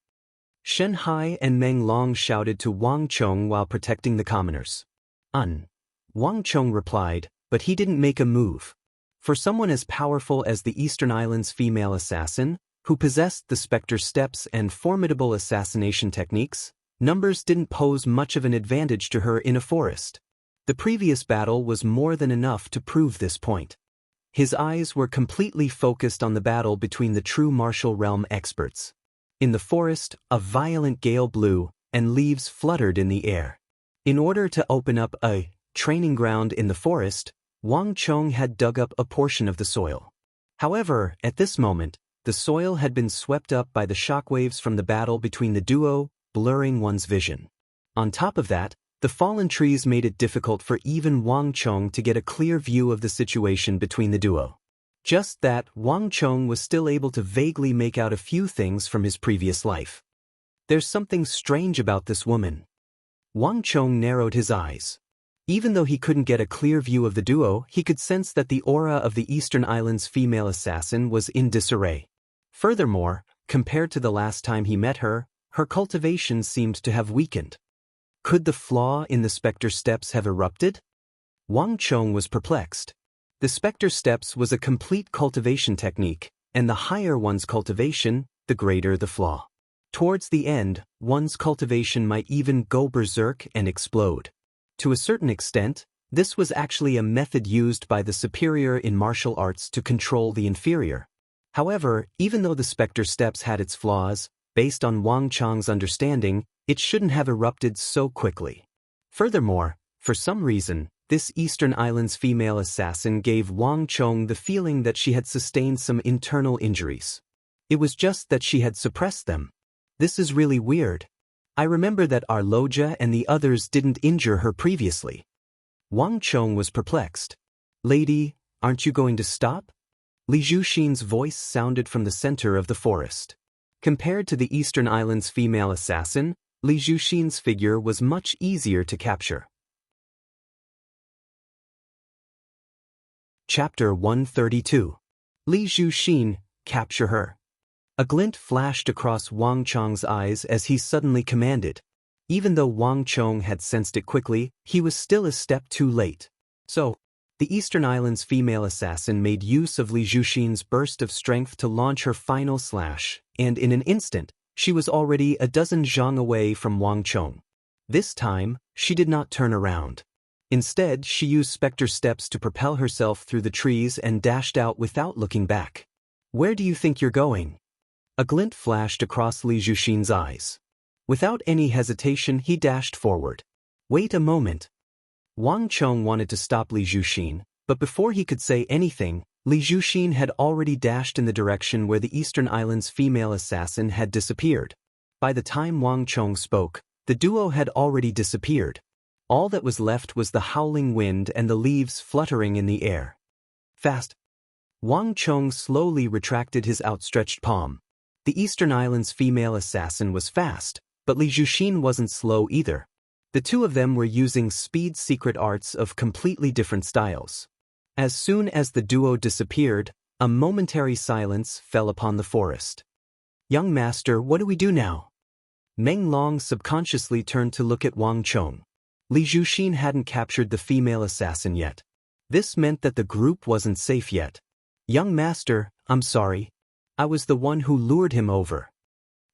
Speaker 1: Shenhai and Meng Long shouted to Wang Chong while protecting the commoners. Wang Chong replied, but he didn't make a move. For someone as powerful as the Eastern Islands' female assassin, who possessed the Spectre steps and formidable assassination techniques, numbers didn't pose much of an advantage to her in a forest. The previous battle was more than enough to prove this point. His eyes were completely focused on the battle between the true martial realm experts. In the forest, a violent gale blew, and leaves fluttered in the air. In order to open up a training ground in the forest, Wang Chong had dug up a portion of the soil. However, at this moment, the soil had been swept up by the shockwaves from the battle between the duo, blurring one's vision. On top of that, the fallen trees made it difficult for even Wang Chong to get a clear view of the situation between the duo. Just that, Wang Chong was still able to vaguely make out a few things from his previous life. There's something strange about this woman. Wang Chong narrowed his eyes. Even though he couldn't get a clear view of the duo, he could sense that the aura of the Eastern Islands' female assassin was in disarray. Furthermore, compared to the last time he met her, her cultivation seemed to have weakened. Could the flaw in the Spectre steps have erupted? Wang Chong was perplexed. The Spectre steps was a complete cultivation technique, and the higher one's cultivation, the greater the flaw. Towards the end, one's cultivation might even go berserk and explode. To a certain extent, this was actually a method used by the superior in martial arts to control the inferior. However, even though the Spectre steps had its flaws, based on Wang Chong's understanding, it shouldn't have erupted so quickly. Furthermore, for some reason, this Eastern Islands female assassin gave Wang Chong the feeling that she had sustained some internal injuries. It was just that she had suppressed them. This is really weird. I remember that our Loja and the others didn't injure her previously. Wang Chong was perplexed. Lady, aren't you going to stop? Li Zhuxin's voice sounded from the center of the forest. Compared to the Eastern Islands female assassin, Li Zhuxin's figure was much easier to capture. Chapter 132. Li Zhuxin, capture her. A glint flashed across Wang Chong's eyes as he suddenly commanded. Even though Wang Chong had sensed it quickly, he was still a step too late. So, the Eastern Islands female assassin made use of Li Zhuxin's burst of strength to launch her final slash, and in an instant, she was already a dozen zhang away from Wang Chong. This time, she did not turn around. Instead, she used Spectre steps to propel herself through the trees and dashed out without looking back. Where do you think you're going? A glint flashed across Li Zhuxin's eyes. Without any hesitation, he dashed forward. Wait a moment. Wang Chong wanted to stop Li Zhuxin, but before he could say anything, Li Zhuxin had already dashed in the direction where the Eastern Islands female assassin had disappeared. By the time Wang Chong spoke, the duo had already disappeared. All that was left was the howling wind and the leaves fluttering in the air. Fast. Wang Chong slowly retracted his outstretched palm. The Eastern Islands female assassin was fast, but Li Zhuxin wasn't slow either. The two of them were using speed secret arts of completely different styles. As soon as the duo disappeared, a momentary silence fell upon the forest. Young master, what do we do now? Meng Long subconsciously turned to look at Wang Chong. Li Zhuxin hadn't captured the female assassin yet. This meant that the group wasn't safe yet. Young master, I'm sorry. I was the one who lured him over.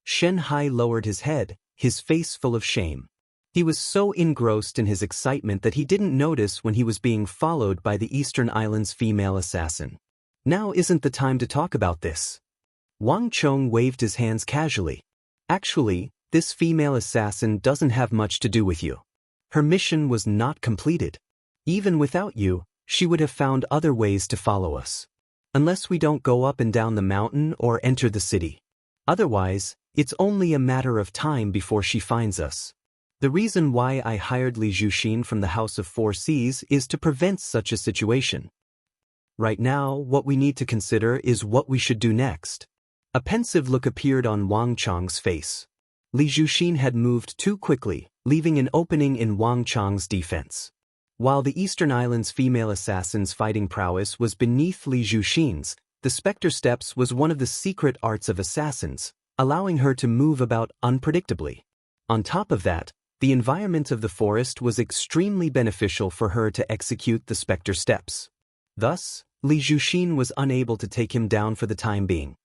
Speaker 1: Shenhai lowered his head, his face full of shame. He was so engrossed in his excitement that he didn't notice when he was being followed by the Eastern Islands female assassin. Now isn't the time to talk about this. Wang Chong waved his hands casually. Actually, this female assassin doesn't have much to do with you. Her mission was not completed. Even without you, she would have found other ways to follow us. Unless we don't go up and down the mountain or enter the city. Otherwise, it's only a matter of time before she finds us. The reason why I hired Li Zhuxin from the House of Four Seas is to prevent such a situation. Right now, what we need to consider is what we should do next. A pensive look appeared on Wang Chong's face. Li Zhuxin had moved too quickly, leaving an opening in Wang Chong's defense. While the Eastern Islands' female assassin's fighting prowess was beneath Li Zhuxin's, the Spectre Steps was one of the secret arts of assassins, allowing her to move about unpredictably. On top of that, the environment of the forest was extremely beneficial for her to execute the Spectre Steps. Thus, Li Zhuxin was unable to take him down for the time being.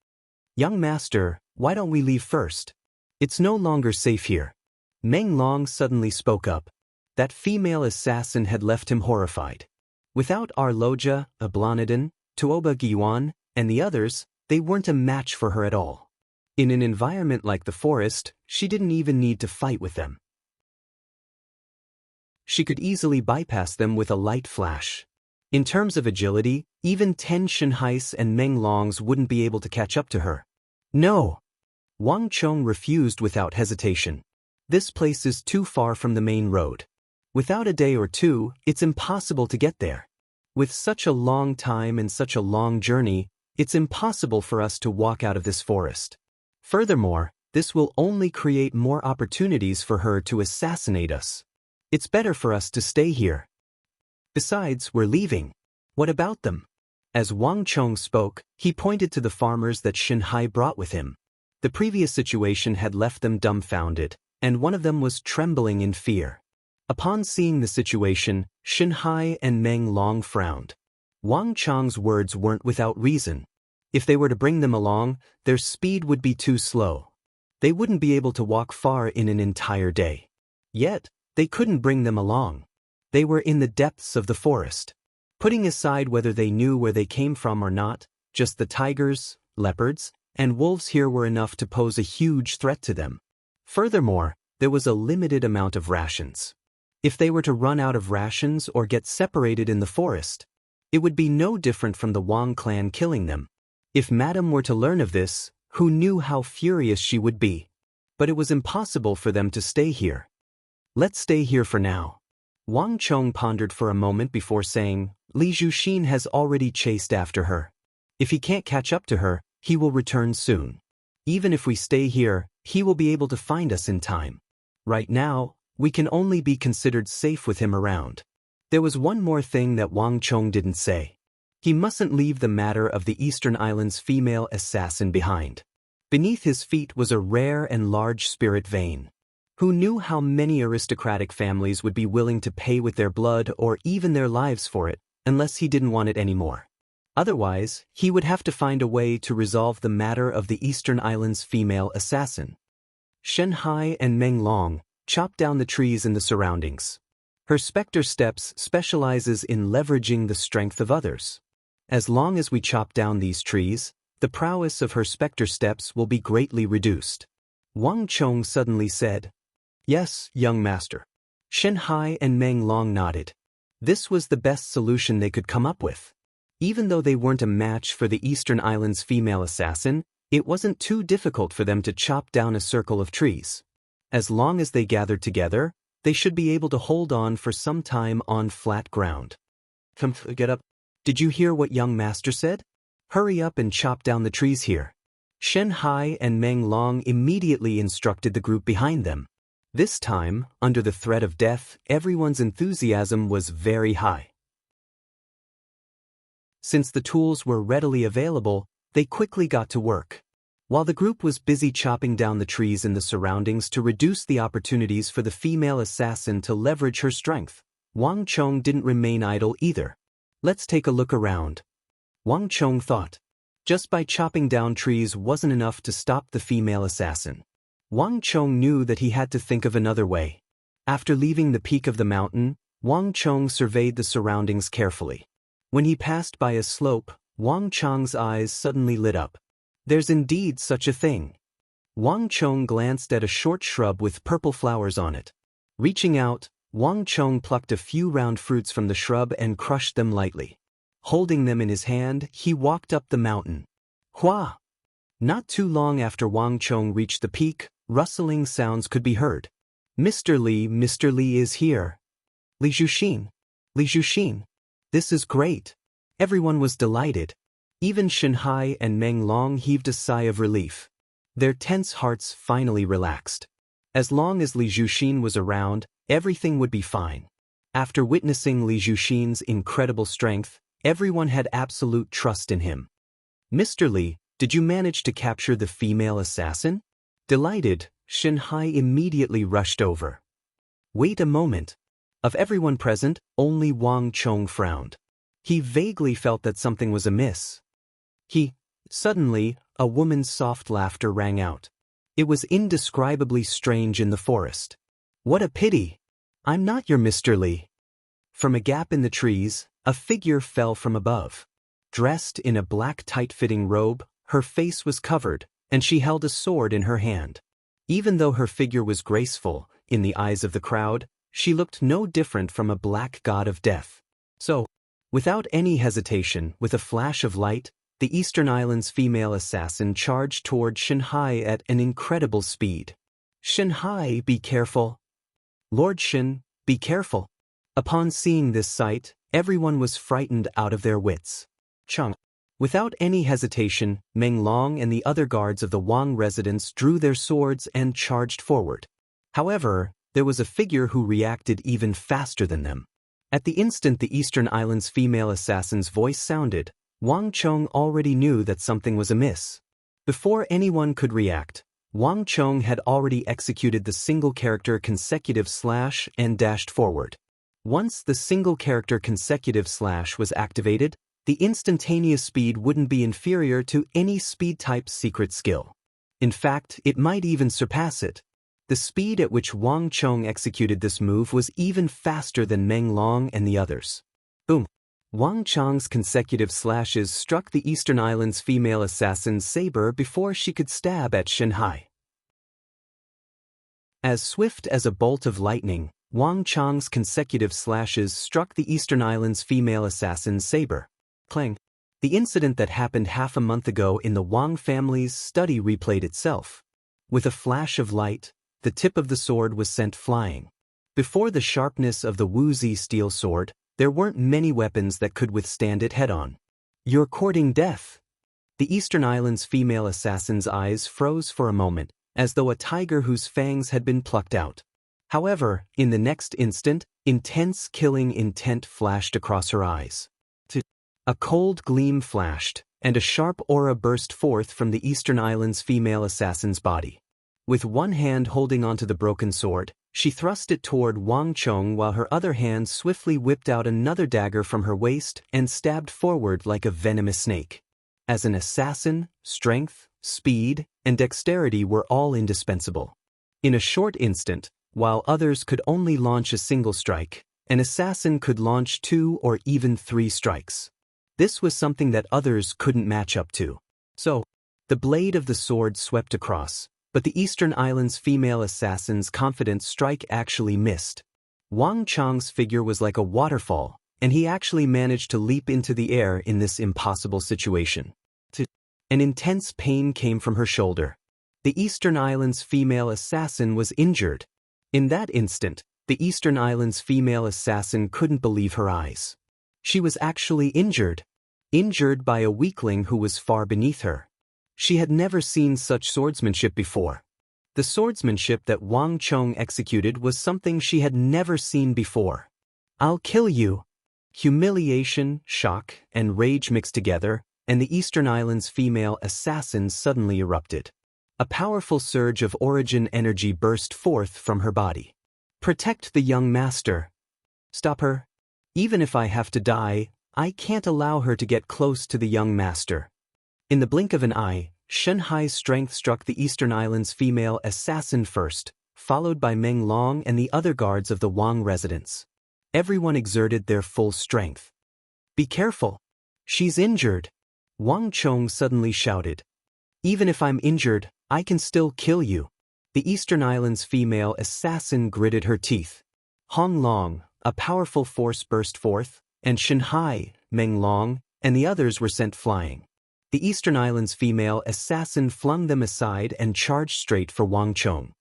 Speaker 1: "Young master, why don't we leave first? It's no longer safe here." Meng Long suddenly spoke up. That female assassin had left him horrified. Without Arloja, Ablanadin, Tuoba Gyuan, and the others, they weren't a match for her at all. In an environment like the forest, she didn't even need to fight with them. She could easily bypass them with a light flash. In terms of agility, even 10 Xianxia's and Meng Long's wouldn't be able to catch up to her. "No!" Wang Chong refused without hesitation. "This place is too far from the main road. Without a day or two, it's impossible to get there. With such a long time and such a long journey, it's impossible for us to walk out of this forest. Furthermore, this will only create more opportunities for her to assassinate us. It's better for us to stay here. Besides, we're leaving. What about them?" As Wang Chong spoke, he pointed to the farmers that Xianxia brought with him. The previous situation had left them dumbfounded, and one of them was trembling in fear. Upon seeing the situation, Xianxia and Meng Long frowned. Wang Chong's words weren't without reason. If they were to bring them along, their speed would be too slow. They wouldn't be able to walk far in an entire day. Yet, they couldn't bring them along. They were in the depths of the forest. Putting aside whether they knew where they came from or not, just the tigers, leopards, and wolves here were enough to pose a huge threat to them. Furthermore, there was a limited amount of rations. If they were to run out of rations or get separated in the forest, it would be no different from the Wang clan killing them. If Madame were to learn of this, who knew how furious she would be? But it was impossible for them to stay here. "Let's stay here for now." Wang Chong pondered for a moment before saying, "Li Zhuxin has already chased after her. If he can't catch up to her, he will return soon. Even if we stay here, he will be able to find us in time. Right now, we can only be considered safe with him around." There was one more thing that Wang Chong didn't say. He mustn't leave the matter of the Eastern Islands' female assassin behind. Beneath his feet was a rare and large spirit vein. Who knew how many aristocratic families would be willing to pay with their blood or even their lives for it, unless he didn't want it anymore? Otherwise, he would have to find a way to resolve the matter of the Eastern Islands' female assassin. Xianxia and Meng Long chopped down the trees in the surroundings. Her Spectre Steps specializes in leveraging the strength of others. As long as we chop down these trees, the prowess of her Spectre Steps will be greatly reduced. Wang Chong suddenly said, "Yes, young master." Xianxia and Meng Long nodded. This was the best solution they could come up with. Even though they weren't a match for the Eastern Islands' female assassin, it wasn't too difficult for them to chop down a circle of trees. As long as they gathered together, they should be able to hold on for some time on flat ground. "Come, get up. Did you hear what young master said? Hurry up and chop down the trees here." Xianxia and Meng Long immediately instructed the group behind them. This time, under the threat of death, everyone's enthusiasm was very high. Since the tools were readily available, they quickly got to work. While the group was busy chopping down the trees in the surroundings to reduce the opportunities for the female assassin to leverage her strength, Wang Chong didn't remain idle either. "Let's take a look around," Wang Chong thought. Just by chopping down trees wasn't enough to stop the female assassin. Wang Chong knew that he had to think of another way. After leaving the peak of the mountain, Wang Chong surveyed the surroundings carefully. When he passed by a slope, Wang Chong's eyes suddenly lit up. There's indeed such a thing. Wang Chong glanced at a short shrub with purple flowers on it. Reaching out, Wang Chong plucked a few round fruits from the shrub and crushed them lightly. Holding them in his hand, he walked up the mountain. Hua! Not too long after Wang Chong reached the peak, rustling sounds could be heard. Mr. Li is here. Li Zhuxin. This is great." Everyone was delighted. Even Xianxia and Meng Long heaved a sigh of relief. Their tense hearts finally relaxed. As long as Li Zhuxin was around, everything would be fine. After witnessing Li Zhuxin's incredible strength, everyone had absolute trust in him. "Mr. Li, did you manage to capture the female assassin?" Delighted, Shanhai immediately rushed over. "Wait a moment." Of everyone present, only Wang Chong frowned. He vaguely felt that something was amiss. Suddenly, a woman's soft laughter rang out. It was indescribably strange in the forest. "What a pity! I'm not your Mr. Li." From a gap in the trees, a figure fell from above. Dressed in a black tight-fitting robe, her face was covered, and she held a sword in her hand. Even though her figure was graceful, in the eyes of the crowd, she looked no different from a black god of death. So, without any hesitation, with a flash of light, the Eastern Islands female assassin charged toward Shanhai at an incredible speed. "Shanhai, be careful." "Lord Shen, be careful." Upon seeing this sight, everyone was frightened out of their wits. Without any hesitation, Meng Long and the other guards of the Wang residence drew their swords and charged forward. However, there was a figure who reacted even faster than them. At the instant the Eastern Islands female assassin's voice sounded, Wang Chong already knew that something was amiss. Before anyone could react, Wang Chong had already executed the single-character consecutive slash and dashed forward. Once the single-character consecutive slash was activated, the instantaneous speed wouldn't be inferior to any speed-type secret skill. In fact, it might even surpass it. The speed at which Wang Chong executed this move was even faster than Meng Long and the others. Boom! Wang Chong's consecutive slashes struck the Eastern Islands female assassin's saber before she could stab at Shanhai. As swift as a bolt of lightning, Wang Chong's consecutive slashes struck the Eastern Islands female assassin's saber. Clang! The incident that happened half a month ago in the Wang family's study replayed itself. With a flash of light, the tip of the sword was sent flying. Before the sharpness of the Wuxia steel sword, there weren't many weapons that could withstand it head-on. "You're courting death." The Eastern Islands female assassin's eyes froze for a moment, as though a tiger whose fangs had been plucked out. However, in the next instant, intense killing intent flashed across her eyes. A cold gleam flashed, and a sharp aura burst forth from the Eastern Islands female assassin's body. With one hand holding onto the broken sword, she thrust it toward Wang Chong while her other hand swiftly whipped out another dagger from her waist and stabbed forward like a venomous snake. As an assassin, strength, speed, and dexterity were all indispensable. In a short instant, while others could only launch a single strike, an assassin could launch 2 or even 3 strikes. This was something that others couldn't match up to. So, the blade of the sword swept across, but the Eastern Islands female assassin's confident strike actually missed. Wang Chong's figure was like a waterfall, and he actually managed to leap into the air in this impossible situation. An intense pain came from her shoulder. The Eastern Islands female assassin was injured. In that instant, the Eastern Islands female assassin couldn't believe her eyes. She was actually injured. Injured by a weakling who was far beneath her. She had never seen such swordsmanship before. The swordsmanship that Wang Chong executed was something she had never seen before. "I'll kill you." Humiliation, shock, and rage mixed together, and the Eastern Islands female assassin suddenly erupted. A powerful surge of origin energy burst forth from her body. "Protect the young master." "Stop her. Even if I have to die, I can't allow her to get close to the young master." In the blink of an eye, Shanhai's strength struck the Eastern Islands female assassin first, followed by Meng Long and the other guards of the Wang residence. Everyone exerted their full strength. "Be careful. She's injured." Wang Chong suddenly shouted. "Even if I'm injured, I can still kill you." The Eastern Islands female assassin gritted her teeth. Hong Long, a powerful force burst forth, and Shanhai, Meng Long, and the others were sent flying. The Eastern Islands female assassin flung them aside and charged straight for Wang Chong.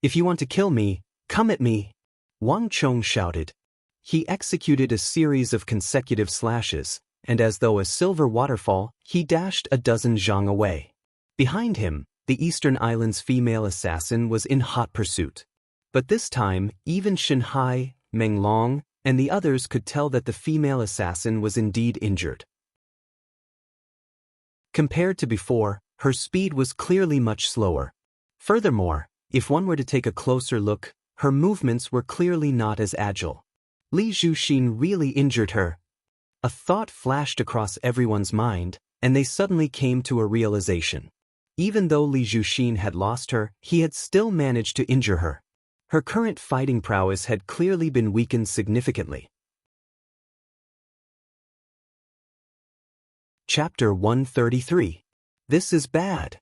Speaker 1: "If you want to kill me, come at me," Wang Chong shouted. He executed a series of consecutive slashes, and as though a silver waterfall, he dashed a dozen zhang away. Behind him, the Eastern Islands female assassin was in hot pursuit. But this time, even Shanhai, Meng Long, and the others could tell that the female assassin was indeed injured. Compared to before, her speed was clearly much slower. Furthermore, if one were to take a closer look, her movements were clearly not as agile. Li Zhuxin really injured her. A thought flashed across everyone's mind, and they suddenly came to a realization. Even though Li Zhuxin had lost her, he had still managed to injure her. Her current fighting prowess had clearly been weakened significantly. Chapter 133. This is bad.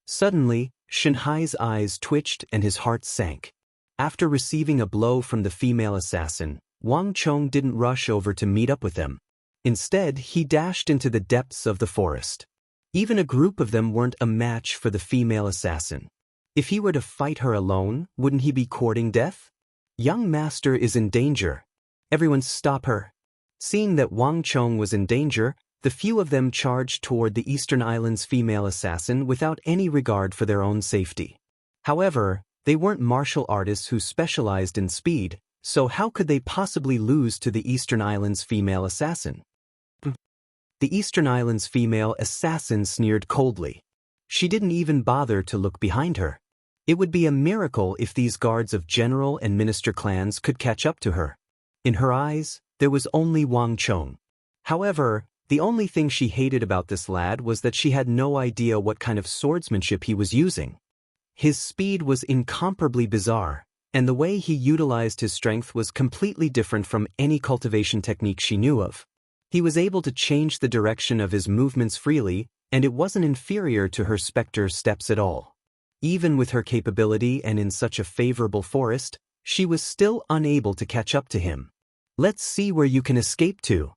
Speaker 1: Suddenly, Xianxia's eyes twitched and his heart sank. After receiving a blow from the female assassin, Wang Chong didn't rush over to meet up with them. Instead, he dashed into the depths of the forest. Even a group of them weren't a match for the female assassin. If he were to fight her alone, wouldn't he be courting death? Young master is in danger. Everyone stop her. Seeing that Wang Chong was in danger, the few of them charged toward the Eastern Islands' female assassin without any regard for their own safety. However, they weren't martial artists who specialized in speed, so how could they possibly lose to the Eastern Islands' female assassin? The Eastern Islands' female assassin sneered coldly. She didn't even bother to look behind her. It would be a miracle if these guards of general and minister clans could catch up to her. In her eyes, there was only Wang Chong. However, the only thing she hated about this lad was that she had no idea what kind of swordsmanship he was using. His speed was incomparably bizarre, and the way he utilized his strength was completely different from any cultivation technique she knew of. He was able to change the direction of his movements freely, and it wasn't inferior to her specter steps at all. Even with her capability and in such a favorable forest, she was still unable to catch up to him. Let's see where you can escape to.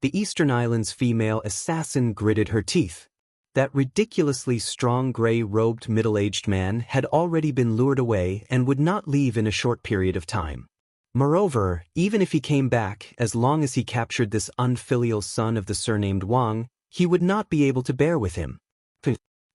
Speaker 1: The Eastern Islands' female assassin gritted her teeth. That ridiculously strong gray-robed middle-aged man had already been lured away and would not leave in a short period of time. Moreover, even if he came back, as long as he captured this unfilial son of the surnamed Wang, he would not be able to bear with him.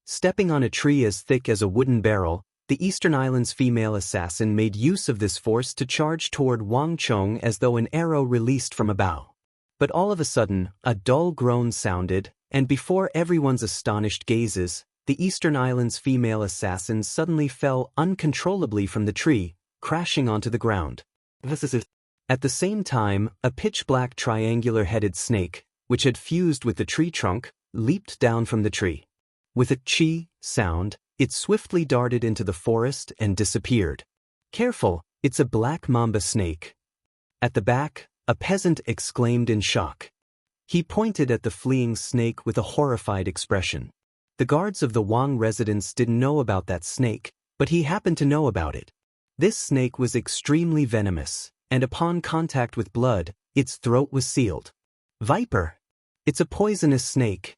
Speaker 1: Stepping on a tree as thick as a wooden barrel, the Eastern Islands' female assassin made use of this force to charge toward Wang Chong as though an arrow released from a bow. But all of a sudden, a dull groan sounded, and before everyone's astonished gazes, the Eastern Islands' female assassin suddenly fell uncontrollably from the tree, crashing onto the ground. At the same time, a pitch-black triangular-headed snake, which had fused with the tree trunk, leaped down from the tree. With a chi sound, it swiftly darted into the forest and disappeared. Careful, it's a black mamba snake. At the back, a peasant exclaimed in shock. He pointed at the fleeing snake with a horrified expression. The guards of the Wang residence didn't know about that snake, but he happened to know about it. This snake was extremely venomous, and upon contact with blood, its throat was sealed. Viper! It's a poisonous snake.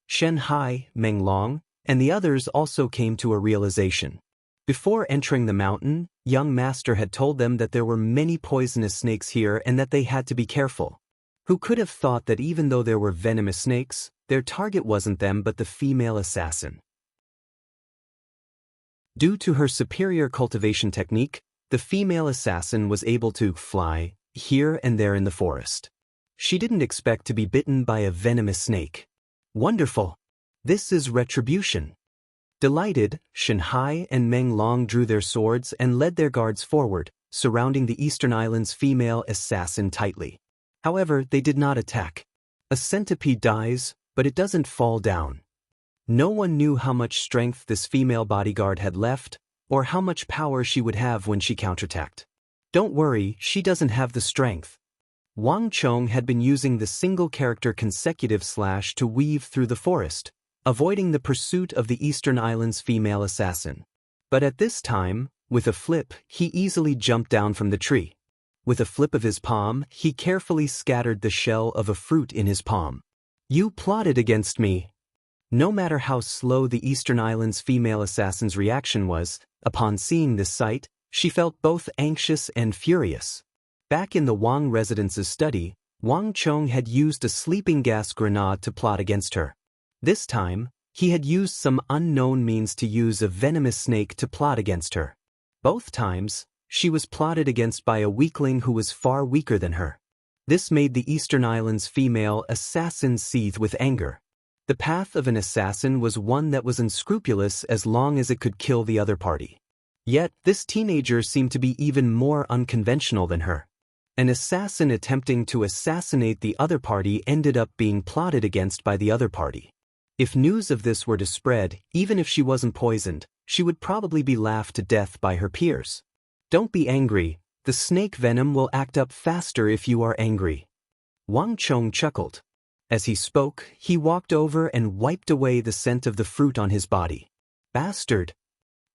Speaker 1: Shen Hai, Meng Long, and the others also came to a realization. Before entering the mountain, young master had told them that there were many poisonous snakes here and that they had to be careful. Who could have thought that even though there were venomous snakes, their target wasn't them but the female assassin? Due to her superior cultivation technique, the female assassin was able to fly here and there in the forest. She didn't expect to be bitten by a venomous snake. Wonderful! This is retribution. Delighted, Shen Hai and Meng Long drew their swords and led their guards forward, surrounding the Eastern Islands' female assassin tightly. However, they did not attack. A centipede dies, but it doesn't fall down. No one knew how much strength this female bodyguard had left, or how much power she would have when she counterattacked. Don't worry, she doesn't have the strength. Wang Chong had been using the single-character consecutive slash to weave through the forest, avoiding the pursuit of the Eastern Islands' female assassin. But at this time, with a flip, he easily jumped down from the tree. With a flip of his palm, he carefully scattered the shell of a fruit in his palm. You plotted against me. No matter how slow the Eastern Islands' female assassin's reaction was, upon seeing this sight, she felt both anxious and furious. Back in the Wang residence's study, Wang Chong had used a sleeping gas grenade to plot against her. This time, he had used some unknown means to use a venomous snake to plot against her. Both times, She was plotted against by a weakling who was far weaker than her. This made the Eastern Islands' female assassin seethe with anger. The path of an assassin was one that was unscrupulous as long as it could kill the other party. Yet, this teenager seemed to be even more unconventional than her. An assassin attempting to assassinate the other party ended up being plotted against by the other party. If news of this were to spread, even if she wasn't poisoned, she would probably be laughed to death by her peers. Don't be angry, the snake venom will act up faster if you are angry. Wang Chong chuckled. As he spoke, he walked over and wiped away the scent of the fruit on his body. Bastard!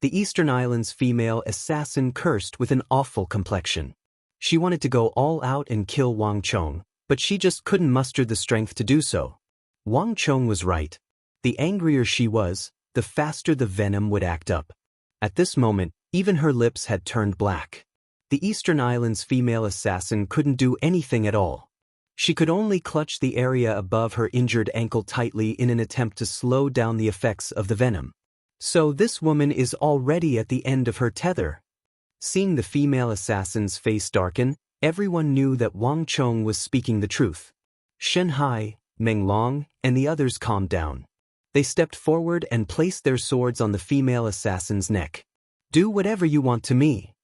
Speaker 1: The Eastern Islands' female assassin cursed with an awful complexion. She wanted to go all out and kill Wang Chong, but she just couldn't muster the strength to do so. Wang Chong was right. The angrier she was, the faster the venom would act up. At this moment, even her lips had turned black. The Eastern Islands' female assassin couldn't do anything at all. She could only clutch the area above her injured ankle tightly in an attempt to slow down the effects of the venom. So this woman is already at the end of her tether. Seeing the female assassin's face darken, everyone knew that Wang Chong was speaking the truth. Shen Hai, Meng Long, and the others calmed down. They stepped forward and placed their swords on the female assassin's neck. Do whatever you want to me.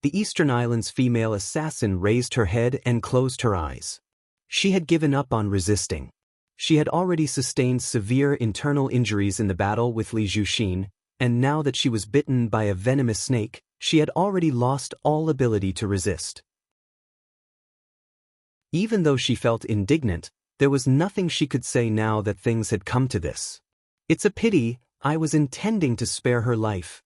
Speaker 1: The Eastern Islands' female assassin raised her head and closed her eyes. She had given up on resisting. She had already sustained severe internal injuries in the battle with Li Zhuxin, and now that she was bitten by a venomous snake, she had already lost all ability to resist. Even though she felt indignant, there was nothing she could say now that things had come to this. It's a pity, I was intending to spare her life.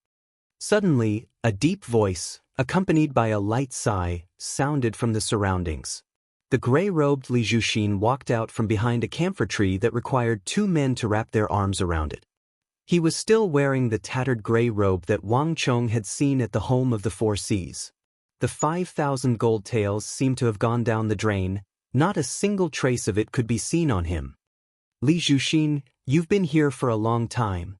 Speaker 1: Suddenly, a deep voice, accompanied by a light sigh, sounded from the surroundings. The gray-robed Li Zhuxin walked out from behind a camphor tree that required 2 men to wrap their arms around it. He was still wearing the tattered gray robe that Wang Chong had seen at the home of the 4 Seas. The 5,000 gold taels seemed to have gone down the drain, not a single trace of it could be seen on him. Li Zhuxin, you've been here for a long time.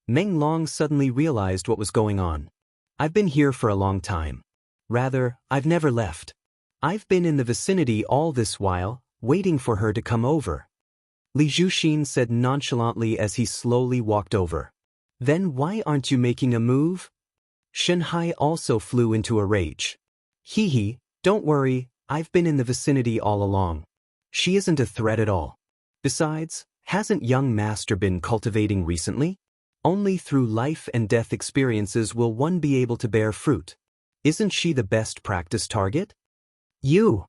Speaker 1: Meng Long suddenly realized what was going on. I've been here for a long time. Rather, I've never left. I've been in the vicinity all this while, waiting for her to come over. Li Zhuxin said nonchalantly as he slowly walked over. Then why aren't you making a move? Shen Hai also flew into a rage. Hee, don't worry, I've been in the vicinity all along. She isn't a threat at all. Besides, hasn't young master been cultivating recently? Only through life and death experiences will one be able to bear fruit. Isn't she the best practice target? You!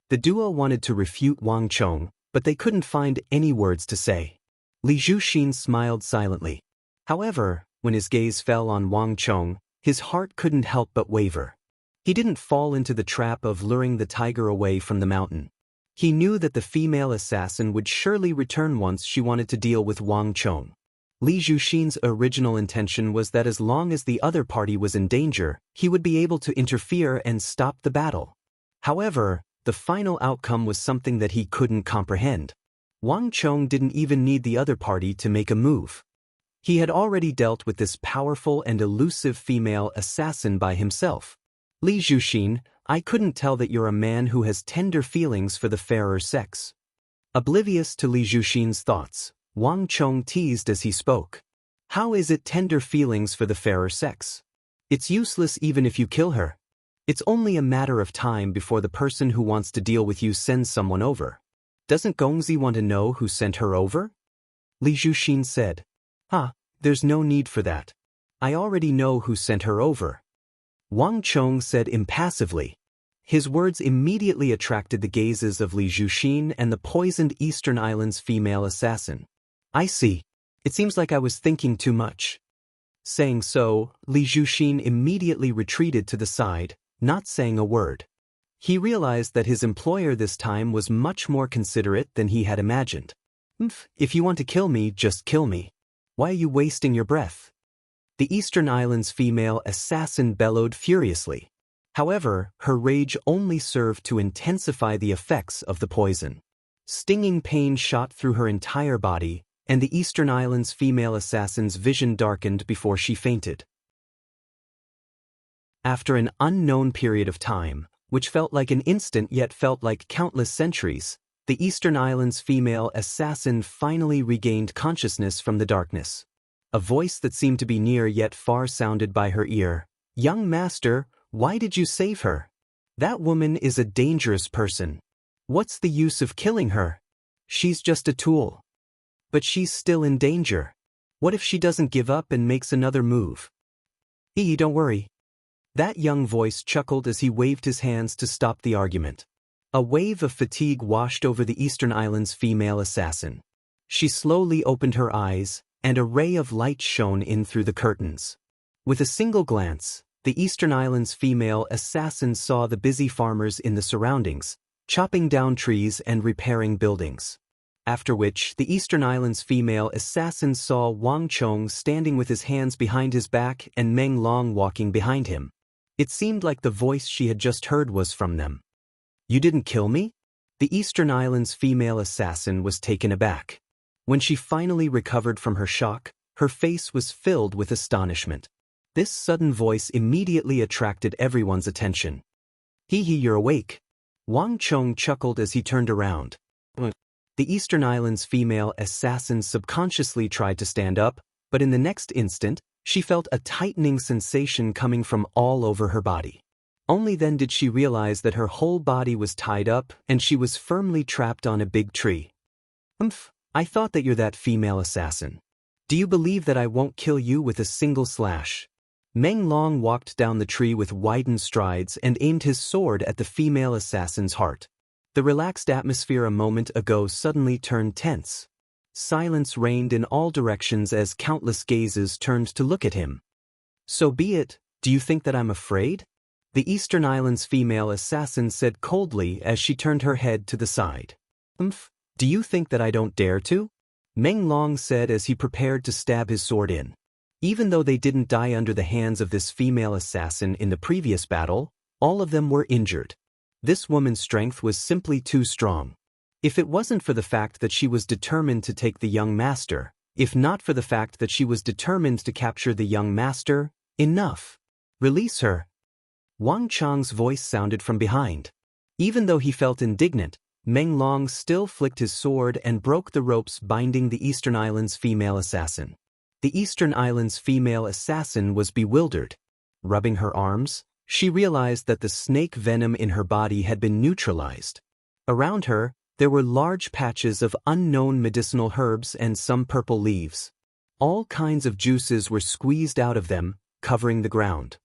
Speaker 1: The duo wanted to refute Wang Chong, but they couldn't find any words to say. Li Zhuxin smiled silently. However, when his gaze fell on Wang Chong, his heart couldn't help but waver. He didn't fall into the trap of luring the tiger away from the mountain. He knew that the female assassin would surely return once she wanted to deal with Wang Chong. Li Zhuxin's original intention was that as long as the other party was in danger, he would be able to interfere and stop the battle. However, the final outcome was something that he couldn't comprehend. Wang Chong didn't even need the other party to make a move. He had already dealt with this powerful and elusive female assassin by himself. Li Zhuxin, I couldn't tell that you're a man who has tender feelings for the fairer sex. Oblivious to Li Zhuxin's thoughts, Wang Chong teased as he spoke. How is it tender feelings for the fairer sex? It's useless even if you kill her. It's only a matter of time before the person who wants to deal with you sends someone over. Doesn't Gongzi want to know who sent her over? Li Zhuxin said. There's no need for that. I already know who sent her over. Wang Chong said impassively. His words immediately attracted the gazes of Li Zhuxin and the poisoned Eastern Islands female assassin. I see. It seems like I was thinking too much. Saying so, Li Zhuxin immediately retreated to the side, not saying a word. He realized that his employer this time was much more considerate than he had imagined. If you want to kill me, just kill me. Why are you wasting your breath? The Eastern Islands female assassin bellowed furiously. However, her rage only served to intensify the effects of the poison. Stinging pain shot through her entire body, and the Eastern Islands female assassin's vision darkened before she fainted. After an unknown period of time, which felt like an instant yet felt like countless centuries, the Eastern Islands' female assassin finally regained consciousness from the darkness. A voice that seemed to be near yet far sounded by her ear. "Young master, why did you save her? That woman is a dangerous person. What's the use of killing her? She's just a tool. But she's still in danger. What if she doesn't give up and makes another move?" Don't worry." That young voice chuckled as he waved his hands to stop the argument. A wave of fatigue washed over the Eastern Islands' female assassin. She slowly opened her eyes, and a ray of light shone in through the curtains. With a single glance, the Eastern Islands' female assassin saw the busy farmers in the surroundings, chopping down trees and repairing buildings. After which, the Eastern Islands' female assassin saw Wang Chong standing with his hands behind his back and Meng Long walking behind him. It seemed like the voice she had just heard was from them. "You didn't kill me?" The Eastern Islands' female assassin was taken aback. When she finally recovered from her shock, her face was filled with astonishment. This sudden voice immediately attracted everyone's attention. You're awake." Wang Chong chuckled as he turned around. The Eastern Islands' female assassin subconsciously tried to stand up, but in the next instant, she felt a tightening sensation coming from all over her body. Only then did she realize that her whole body was tied up and she was firmly trapped on a big tree. I thought that you're that female assassin. Do you believe that I won't kill you with a single slash?" Meng Long walked down the tree with widened strides and aimed his sword at the female assassin's heart. The relaxed atmosphere a moment ago suddenly turned tense. Silence reigned in all directions as countless gazes turned to look at him. "So be it. Do you think that I'm afraid?" The Eastern Islands' female assassin said coldly as she turned her head to the side. Do you think that I don't dare to?" Meng Long said as he prepared to stab his sword in. Even though they didn't die under the hands of this female assassin in the previous battle, all of them were injured. This woman's strength was simply too strong. If it wasn't for the fact that she was determined to take the young master, if not for the fact that she was determined to capture the young master, enough. "Release her." Wang Chang's voice sounded from behind. Even though he felt indignant, Meng Long still flicked his sword and broke the ropes binding the Eastern Islands' female assassin. The Eastern Islands' female assassin was bewildered. Rubbing her arms, she realized that the snake venom in her body had been neutralized. Around her, there were large patches of unknown medicinal herbs and some purple leaves. All kinds of juices were squeezed out of them, covering the ground.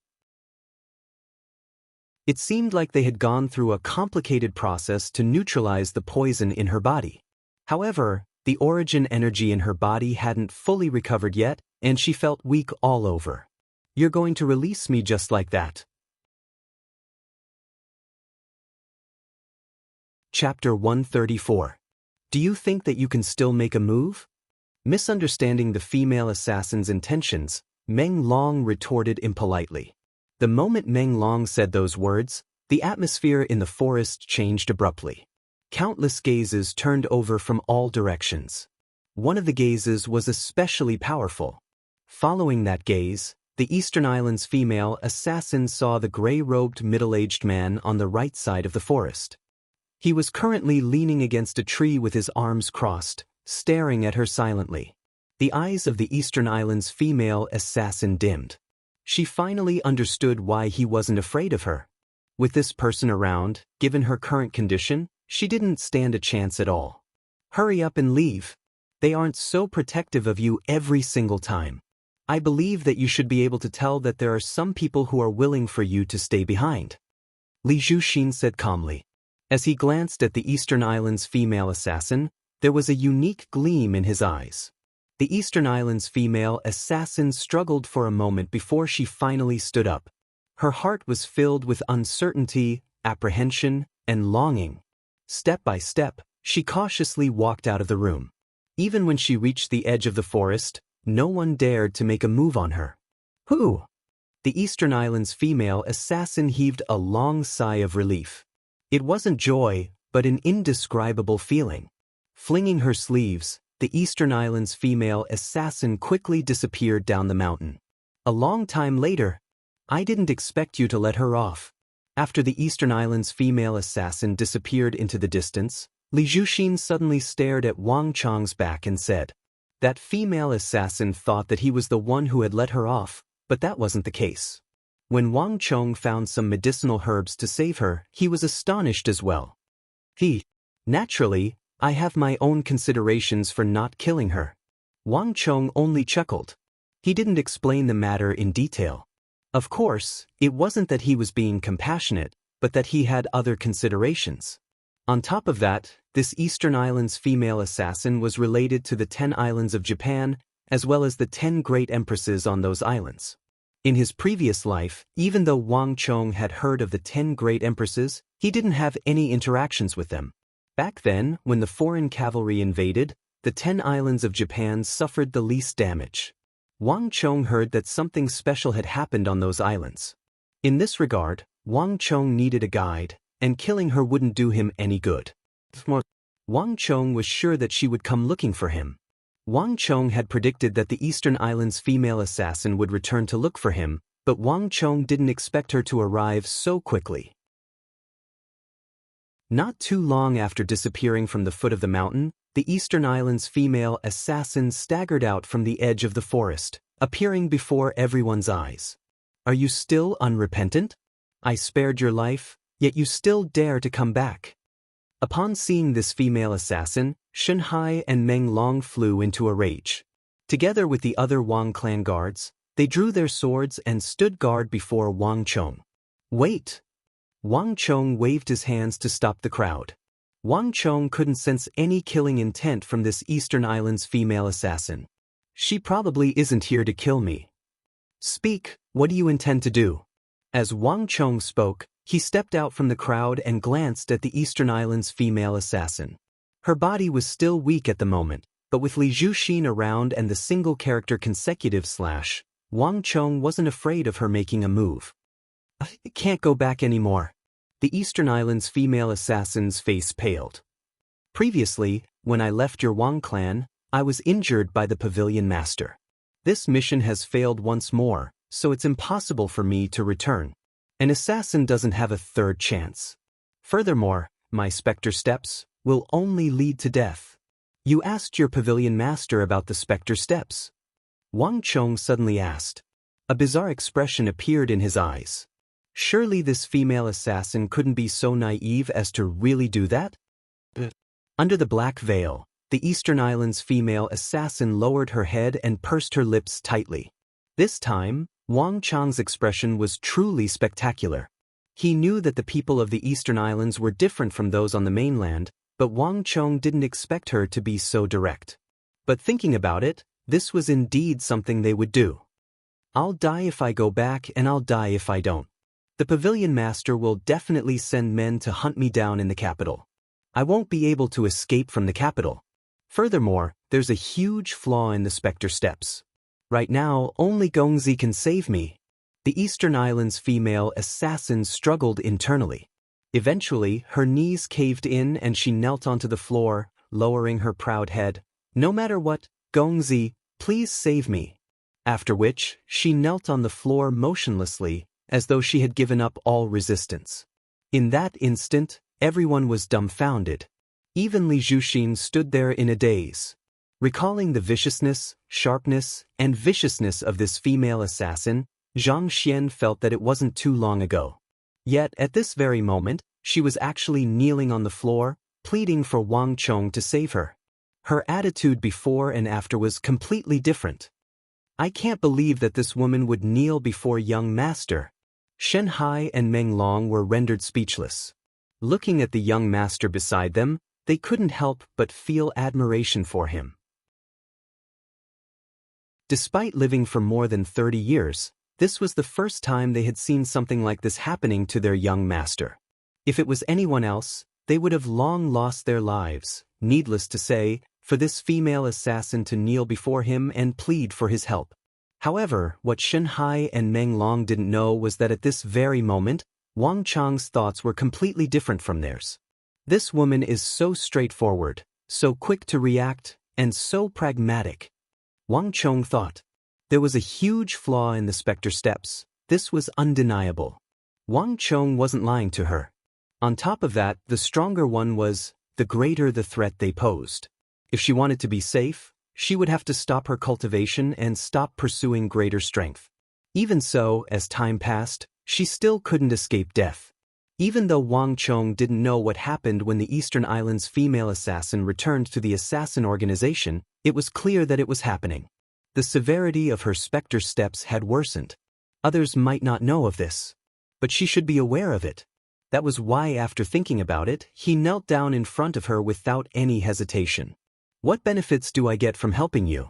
Speaker 1: It seemed like they had gone through a complicated process to neutralize the poison in her body. However, the origin energy in her body hadn't fully recovered yet, and she felt weak all over. "You're going to release me just like that?" Chapter 134. Do you think that you can still make a move? Misunderstanding the female assassin's intentions, Meng Long retorted impolitely. The moment Meng Long said those words, the atmosphere in the forest changed abruptly. Countless gazes turned over from all directions. One of the gazes was especially powerful. Following that gaze, the Eastern Islands' female assassin saw the gray-robed middle-aged man on the right side of the forest. He was currently leaning against a tree with his arms crossed, staring at her silently. The eyes of the Eastern Islands' female assassin dimmed. She finally understood why he wasn't afraid of her. With this person around, given her current condition, she didn't stand a chance at all. "Hurry up and leave. They aren't so protective of you every single time. I believe that you should be able to tell that there are some people who are willing for you to stay behind," Li Zhuxin said calmly. As he glanced at the Eastern Islands' female assassin, there was a unique gleam in his eyes. The Eastern Islands' female assassin struggled for a moment before she finally stood up. Her heart was filled with uncertainty, apprehension, and longing. Step by step, she cautiously walked out of the room. Even when she reached the edge of the forest, no one dared to make a move on her. "Who?" The Eastern Islands' female assassin heaved a long sigh of relief. It wasn't joy, but an indescribable feeling. Flinging her sleeves, the Eastern Islands' female assassin quickly disappeared down the mountain. A long time later, I didn't expect you to let her off. After the Eastern Islands' female assassin disappeared into the distance, Li Zhuxin suddenly stared at Wang Chong's back and said, "That female assassin thought that he was the one who had let her off, but that wasn't the case." When Wang Chong found some medicinal herbs to save her, he was astonished as well. Naturally, I have my own considerations for not killing her. Wang Chong only chuckled. He didn't explain the matter in detail. Of course, it wasn't that he was being compassionate, but that he had other considerations. On top of that, this Eastern Islands female assassin was related to the 10 islands of Japan, as well as the 10 great empresses on those islands. In his previous life, even though Wang Chong had heard of the 10 great empresses, he didn't have any interactions with them. Back then, when the foreign cavalry invaded, the 10 islands of Japan suffered the least damage. Wang Chong heard that something special had happened on those islands. In this regard, Wang Chong needed a guide, and killing her wouldn't do him any good. Wang Chong was sure that she would come looking for him. Wang Chong had predicted that the Eastern Islands female assassin would return to look for him, but Wang Chong didn't expect her to arrive so quickly. Not too long after disappearing from the foot of the mountain, the Eastern Islands female assassin staggered out from the edge of the forest, appearing before everyone's eyes. "Are you still unrepentant? I spared your life, yet you still dare to come back." Upon seeing this female assassin, Xianxia and Meng Long flew into a rage. Together with the other Wang clan guards, they drew their swords and stood guard before Wang Chong. "Wait!" Wang Chong waved his hands to stop the crowd. Wang Chong couldn't sense any killing intent from this Eastern Islands female assassin. "She probably isn't here to kill me. Speak, what do you intend to do?" As Wang Chong spoke, he stepped out from the crowd and glanced at the Eastern Islands female assassin. Her body was still weak at the moment, but with Li Zhuxin around and the single-character consecutive slash, Wang Chong wasn't afraid of her making a move. "I can't go back anymore." The Eastern Islands female assassin's face paled. "Previously, when I left your Wang clan, I was injured by the pavilion master. This mission has failed once more, so it's impossible for me to return. An assassin doesn't have a third chance. Furthermore, my specter steps will only lead to death." "You asked your pavilion master about the specter steps?" Wang Chong suddenly asked. A bizarre expression appeared in his eyes. Surely this female assassin couldn't be so naive as to really do that? Under the black veil, the Eastern Islands female assassin lowered her head and pursed her lips tightly. This time, Wang Chong's expression was truly spectacular. He knew that the people of the Eastern Islands were different from those on the mainland, but Wang Chong didn't expect her to be so direct. But thinking about it, this was indeed something they would do. "I'll die if I go back and I'll die if I don't. The pavilion master will definitely send men to hunt me down in the capital. I won't be able to escape from the capital. Furthermore, there's a huge flaw in the specter steps. Right now, only Gongzi can save me." The Eastern Islands female assassin struggled internally. Eventually, her knees caved in and she knelt onto the floor, lowering her proud head. "No matter what, Gongzi, please save me." After which, she knelt on the floor motionlessly, as though she had given up all resistance. In that instant, everyone was dumbfounded. Even Li Zhuxin stood there in a daze. Recalling the viciousness, sharpness, and viciousness of this female assassin, Xianxia felt that it wasn't too long ago. Yet, at this very moment, she was actually kneeling on the floor, pleading for Wang Chong to save her. Her attitude before and after was completely different. "I can't believe that this woman would kneel before young master." Xianxia and Meng Long were rendered speechless. Looking at the young master beside them, they couldn't help but feel admiration for him. Despite living for more than 30 years, this was the first time they had seen something like this happening to their young master. If it was anyone else, they would have long lost their lives, needless to say, for this female assassin to kneel before him and plead for his help. However, what Xianxia and Meng Long didn't know was that at this very moment, Wang Chong's thoughts were completely different from theirs. This woman is so straightforward, so quick to react, and so pragmatic. Wang Chong thought. There was a huge flaw in the specter steps. This was undeniable. Wang Chong wasn't lying to her. On top of that, the stronger one was, the greater the threat they posed. If she wanted to be safe, she would have to stop her cultivation and stop pursuing greater strength. Even so, as time passed, she still couldn't escape death. Even though Wang Chong didn't know what happened when the Eastern Islands' female assassin returned to the assassin organization, it was clear that it was happening. The severity of her specter steps had worsened. Others might not know of this, but she should be aware of it. That was why, after thinking about it, he knelt down in front of her without any hesitation. "What benefits do I get from helping you?"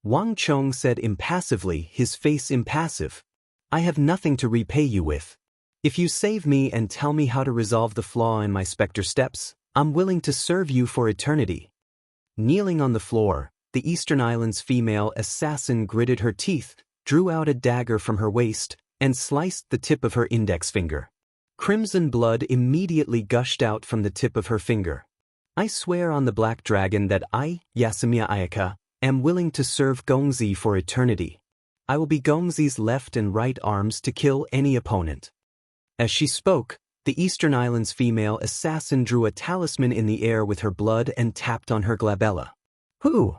Speaker 1: Wang Chong said impassively, his face impassive. "I have nothing to repay you with. If you save me and tell me how to resolve the flaw in my specter steps, I'm willing to serve you for eternity." Kneeling on the floor, the Eastern Islands' female assassin gritted her teeth, drew out a dagger from her waist, and sliced the tip of her index finger. Crimson blood immediately gushed out from the tip of her finger. "I swear on the Black Dragon that I, Xianxia Ayaka, am willing to serve Gongzi for eternity. I will be Gongzi's left and right arms to kill any opponent." As she spoke, the Eastern Islands' female assassin drew a talisman in the air with her blood and tapped on her glabella. "Who?"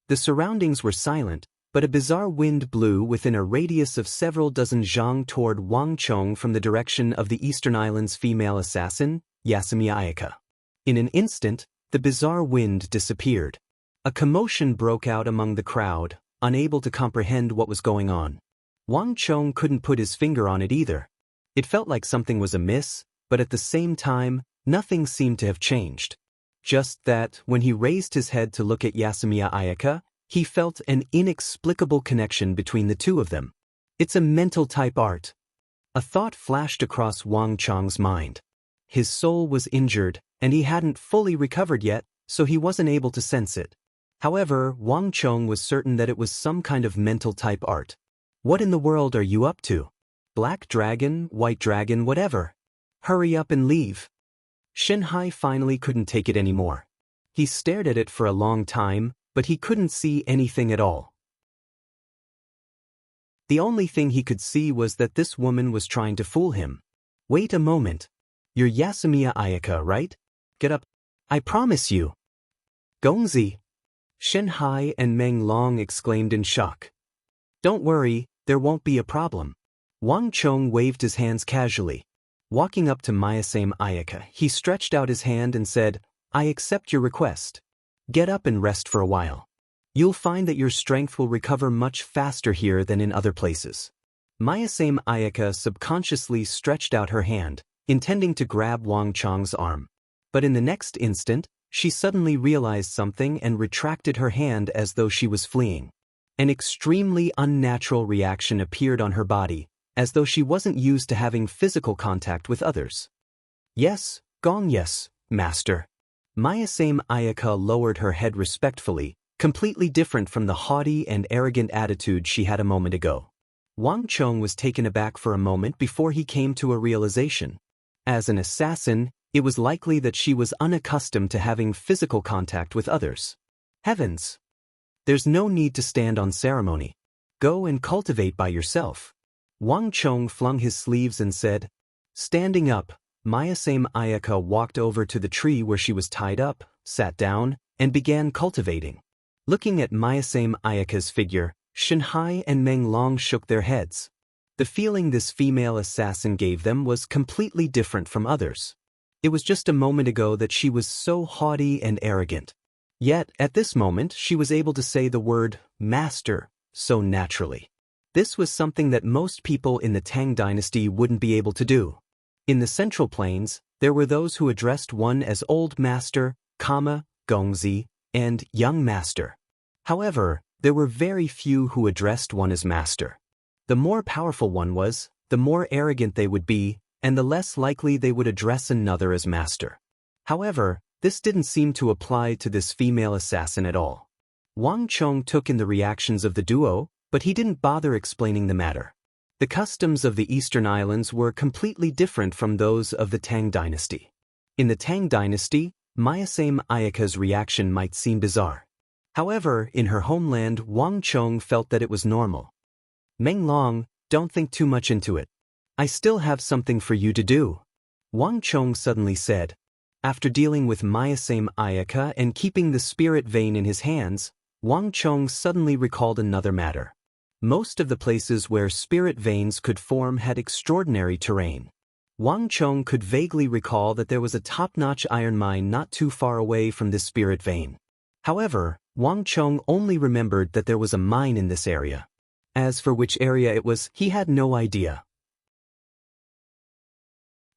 Speaker 1: The surroundings were silent, but a bizarre wind blew within a radius of several dozen zhang toward Wang Chong from the direction of the Eastern Islands' female assassin, Xianxia Ayaka. In an instant, the bizarre wind disappeared. A commotion broke out among the crowd, unable to comprehend what was going on. Wang Chong couldn't put his finger on it either. It felt like something was amiss, but at the same time, nothing seemed to have changed. Just that, when he raised his head to look at Xianxia Ayaka, he felt an inexplicable connection between the two of them. "It's a mental-type art." A thought flashed across Wang Chong's mind. His soul was injured, and he hadn't fully recovered yet, so he wasn't able to sense it. However, Wang Chong was certain that it was some kind of mental-type art. "What in the world are you up to? Black dragon, white dragon, whatever. Hurry up and leave." Shenhai finally couldn't take it anymore. He stared at it for a long time, but he couldn't see anything at all. The only thing he could see was that this woman was trying to fool him. "Wait a moment. You're Xianxia Ayaka, right? Get up. I promise you." "Gongzi!" Shenhai and Meng Long exclaimed in shock. "Don't worry, there won't be a problem." Wang Chong waved his hands casually. Walking up to Xianxia Ayaka, he stretched out his hand and said, "I accept your request. Get up and rest for a while. You'll find that your strength will recover much faster here than in other places." Xianxia Ayaka subconsciously stretched out her hand, intending to grab Wang Chong's arm. But in the next instant, she suddenly realized something and retracted her hand as though she was fleeing. An extremely unnatural reaction appeared on her body, as though she wasn't used to having physical contact with others. "Yes, Gong, yes, master." Xianxia Ayaka lowered her head respectfully, completely different from the haughty and arrogant attitude she had a moment ago. Wang Chong was taken aback for a moment before he came to a realization. As an assassin, it was likely that she was unaccustomed to having physical contact with others. Heavens! There's no need to stand on ceremony. Go and cultivate by yourself. Wang Chong flung his sleeves and said. Standing up, Xianxia Ayaka walked over to the tree where she was tied up, sat down, and began cultivating. Looking at Xianxia Ayaka's figure, Shenhai and Meng Long shook their heads. The feeling this female assassin gave them was completely different from others. It was just a moment ago that she was so haughty and arrogant. Yet, at this moment, she was able to say the word master so naturally. This was something that most people in the Tang dynasty wouldn't be able to do. In the Central Plains, there were those who addressed one as Old Master, Gongzi, and Young Master. However, there were very few who addressed one as Master. The more powerful one was, the more arrogant they would be, and the less likely they would address another as Master. However, this didn't seem to apply to this female assassin at all. Wang Chong took in the reactions of the duo, but he didn't bother explaining the matter. The customs of the Eastern Islands were completely different from those of the Tang dynasty. In the Tang dynasty, Xianxia Ayaka's reaction might seem bizarre. However, in her homeland, Wang Chong felt that it was normal. Meng Long, don't think too much into it. I still have something for you to do," Wang Chong suddenly said. After dealing with Myasame Ayaka and keeping the spirit vein in his hands, Wang Chong suddenly recalled another matter. Most of the places where spirit veins could form had extraordinary terrain. Wang Chong could vaguely recall that there was a top-notch iron mine not too far away from this spirit vein. However, Wang Chong only remembered that there was a mine in this area. As for which area it was, he had no idea.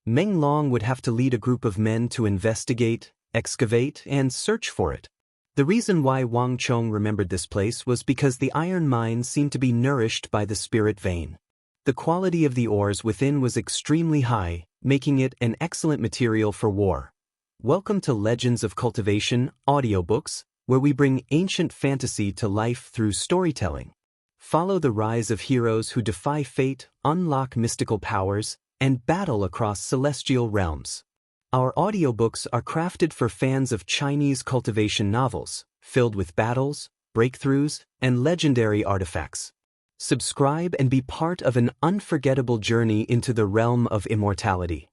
Speaker 1: Meng Long would have to lead a group of men to investigate, excavate, and search for it. The reason why Wang Chong remembered this place was because the iron mine seemed to be nourished by the spirit vein. The quality of the ores within was extremely high, making it an excellent material for war. Welcome to Legends of Cultivation audiobooks, where we bring ancient fantasy to life through storytelling. Follow the rise of heroes who defy fate, unlock mystical powers, and battle across celestial realms. Our audiobooks are crafted for fans of Chinese cultivation novels, filled with battles, breakthroughs, and legendary artifacts. Subscribe and be part of an unforgettable journey into the realm of immortality.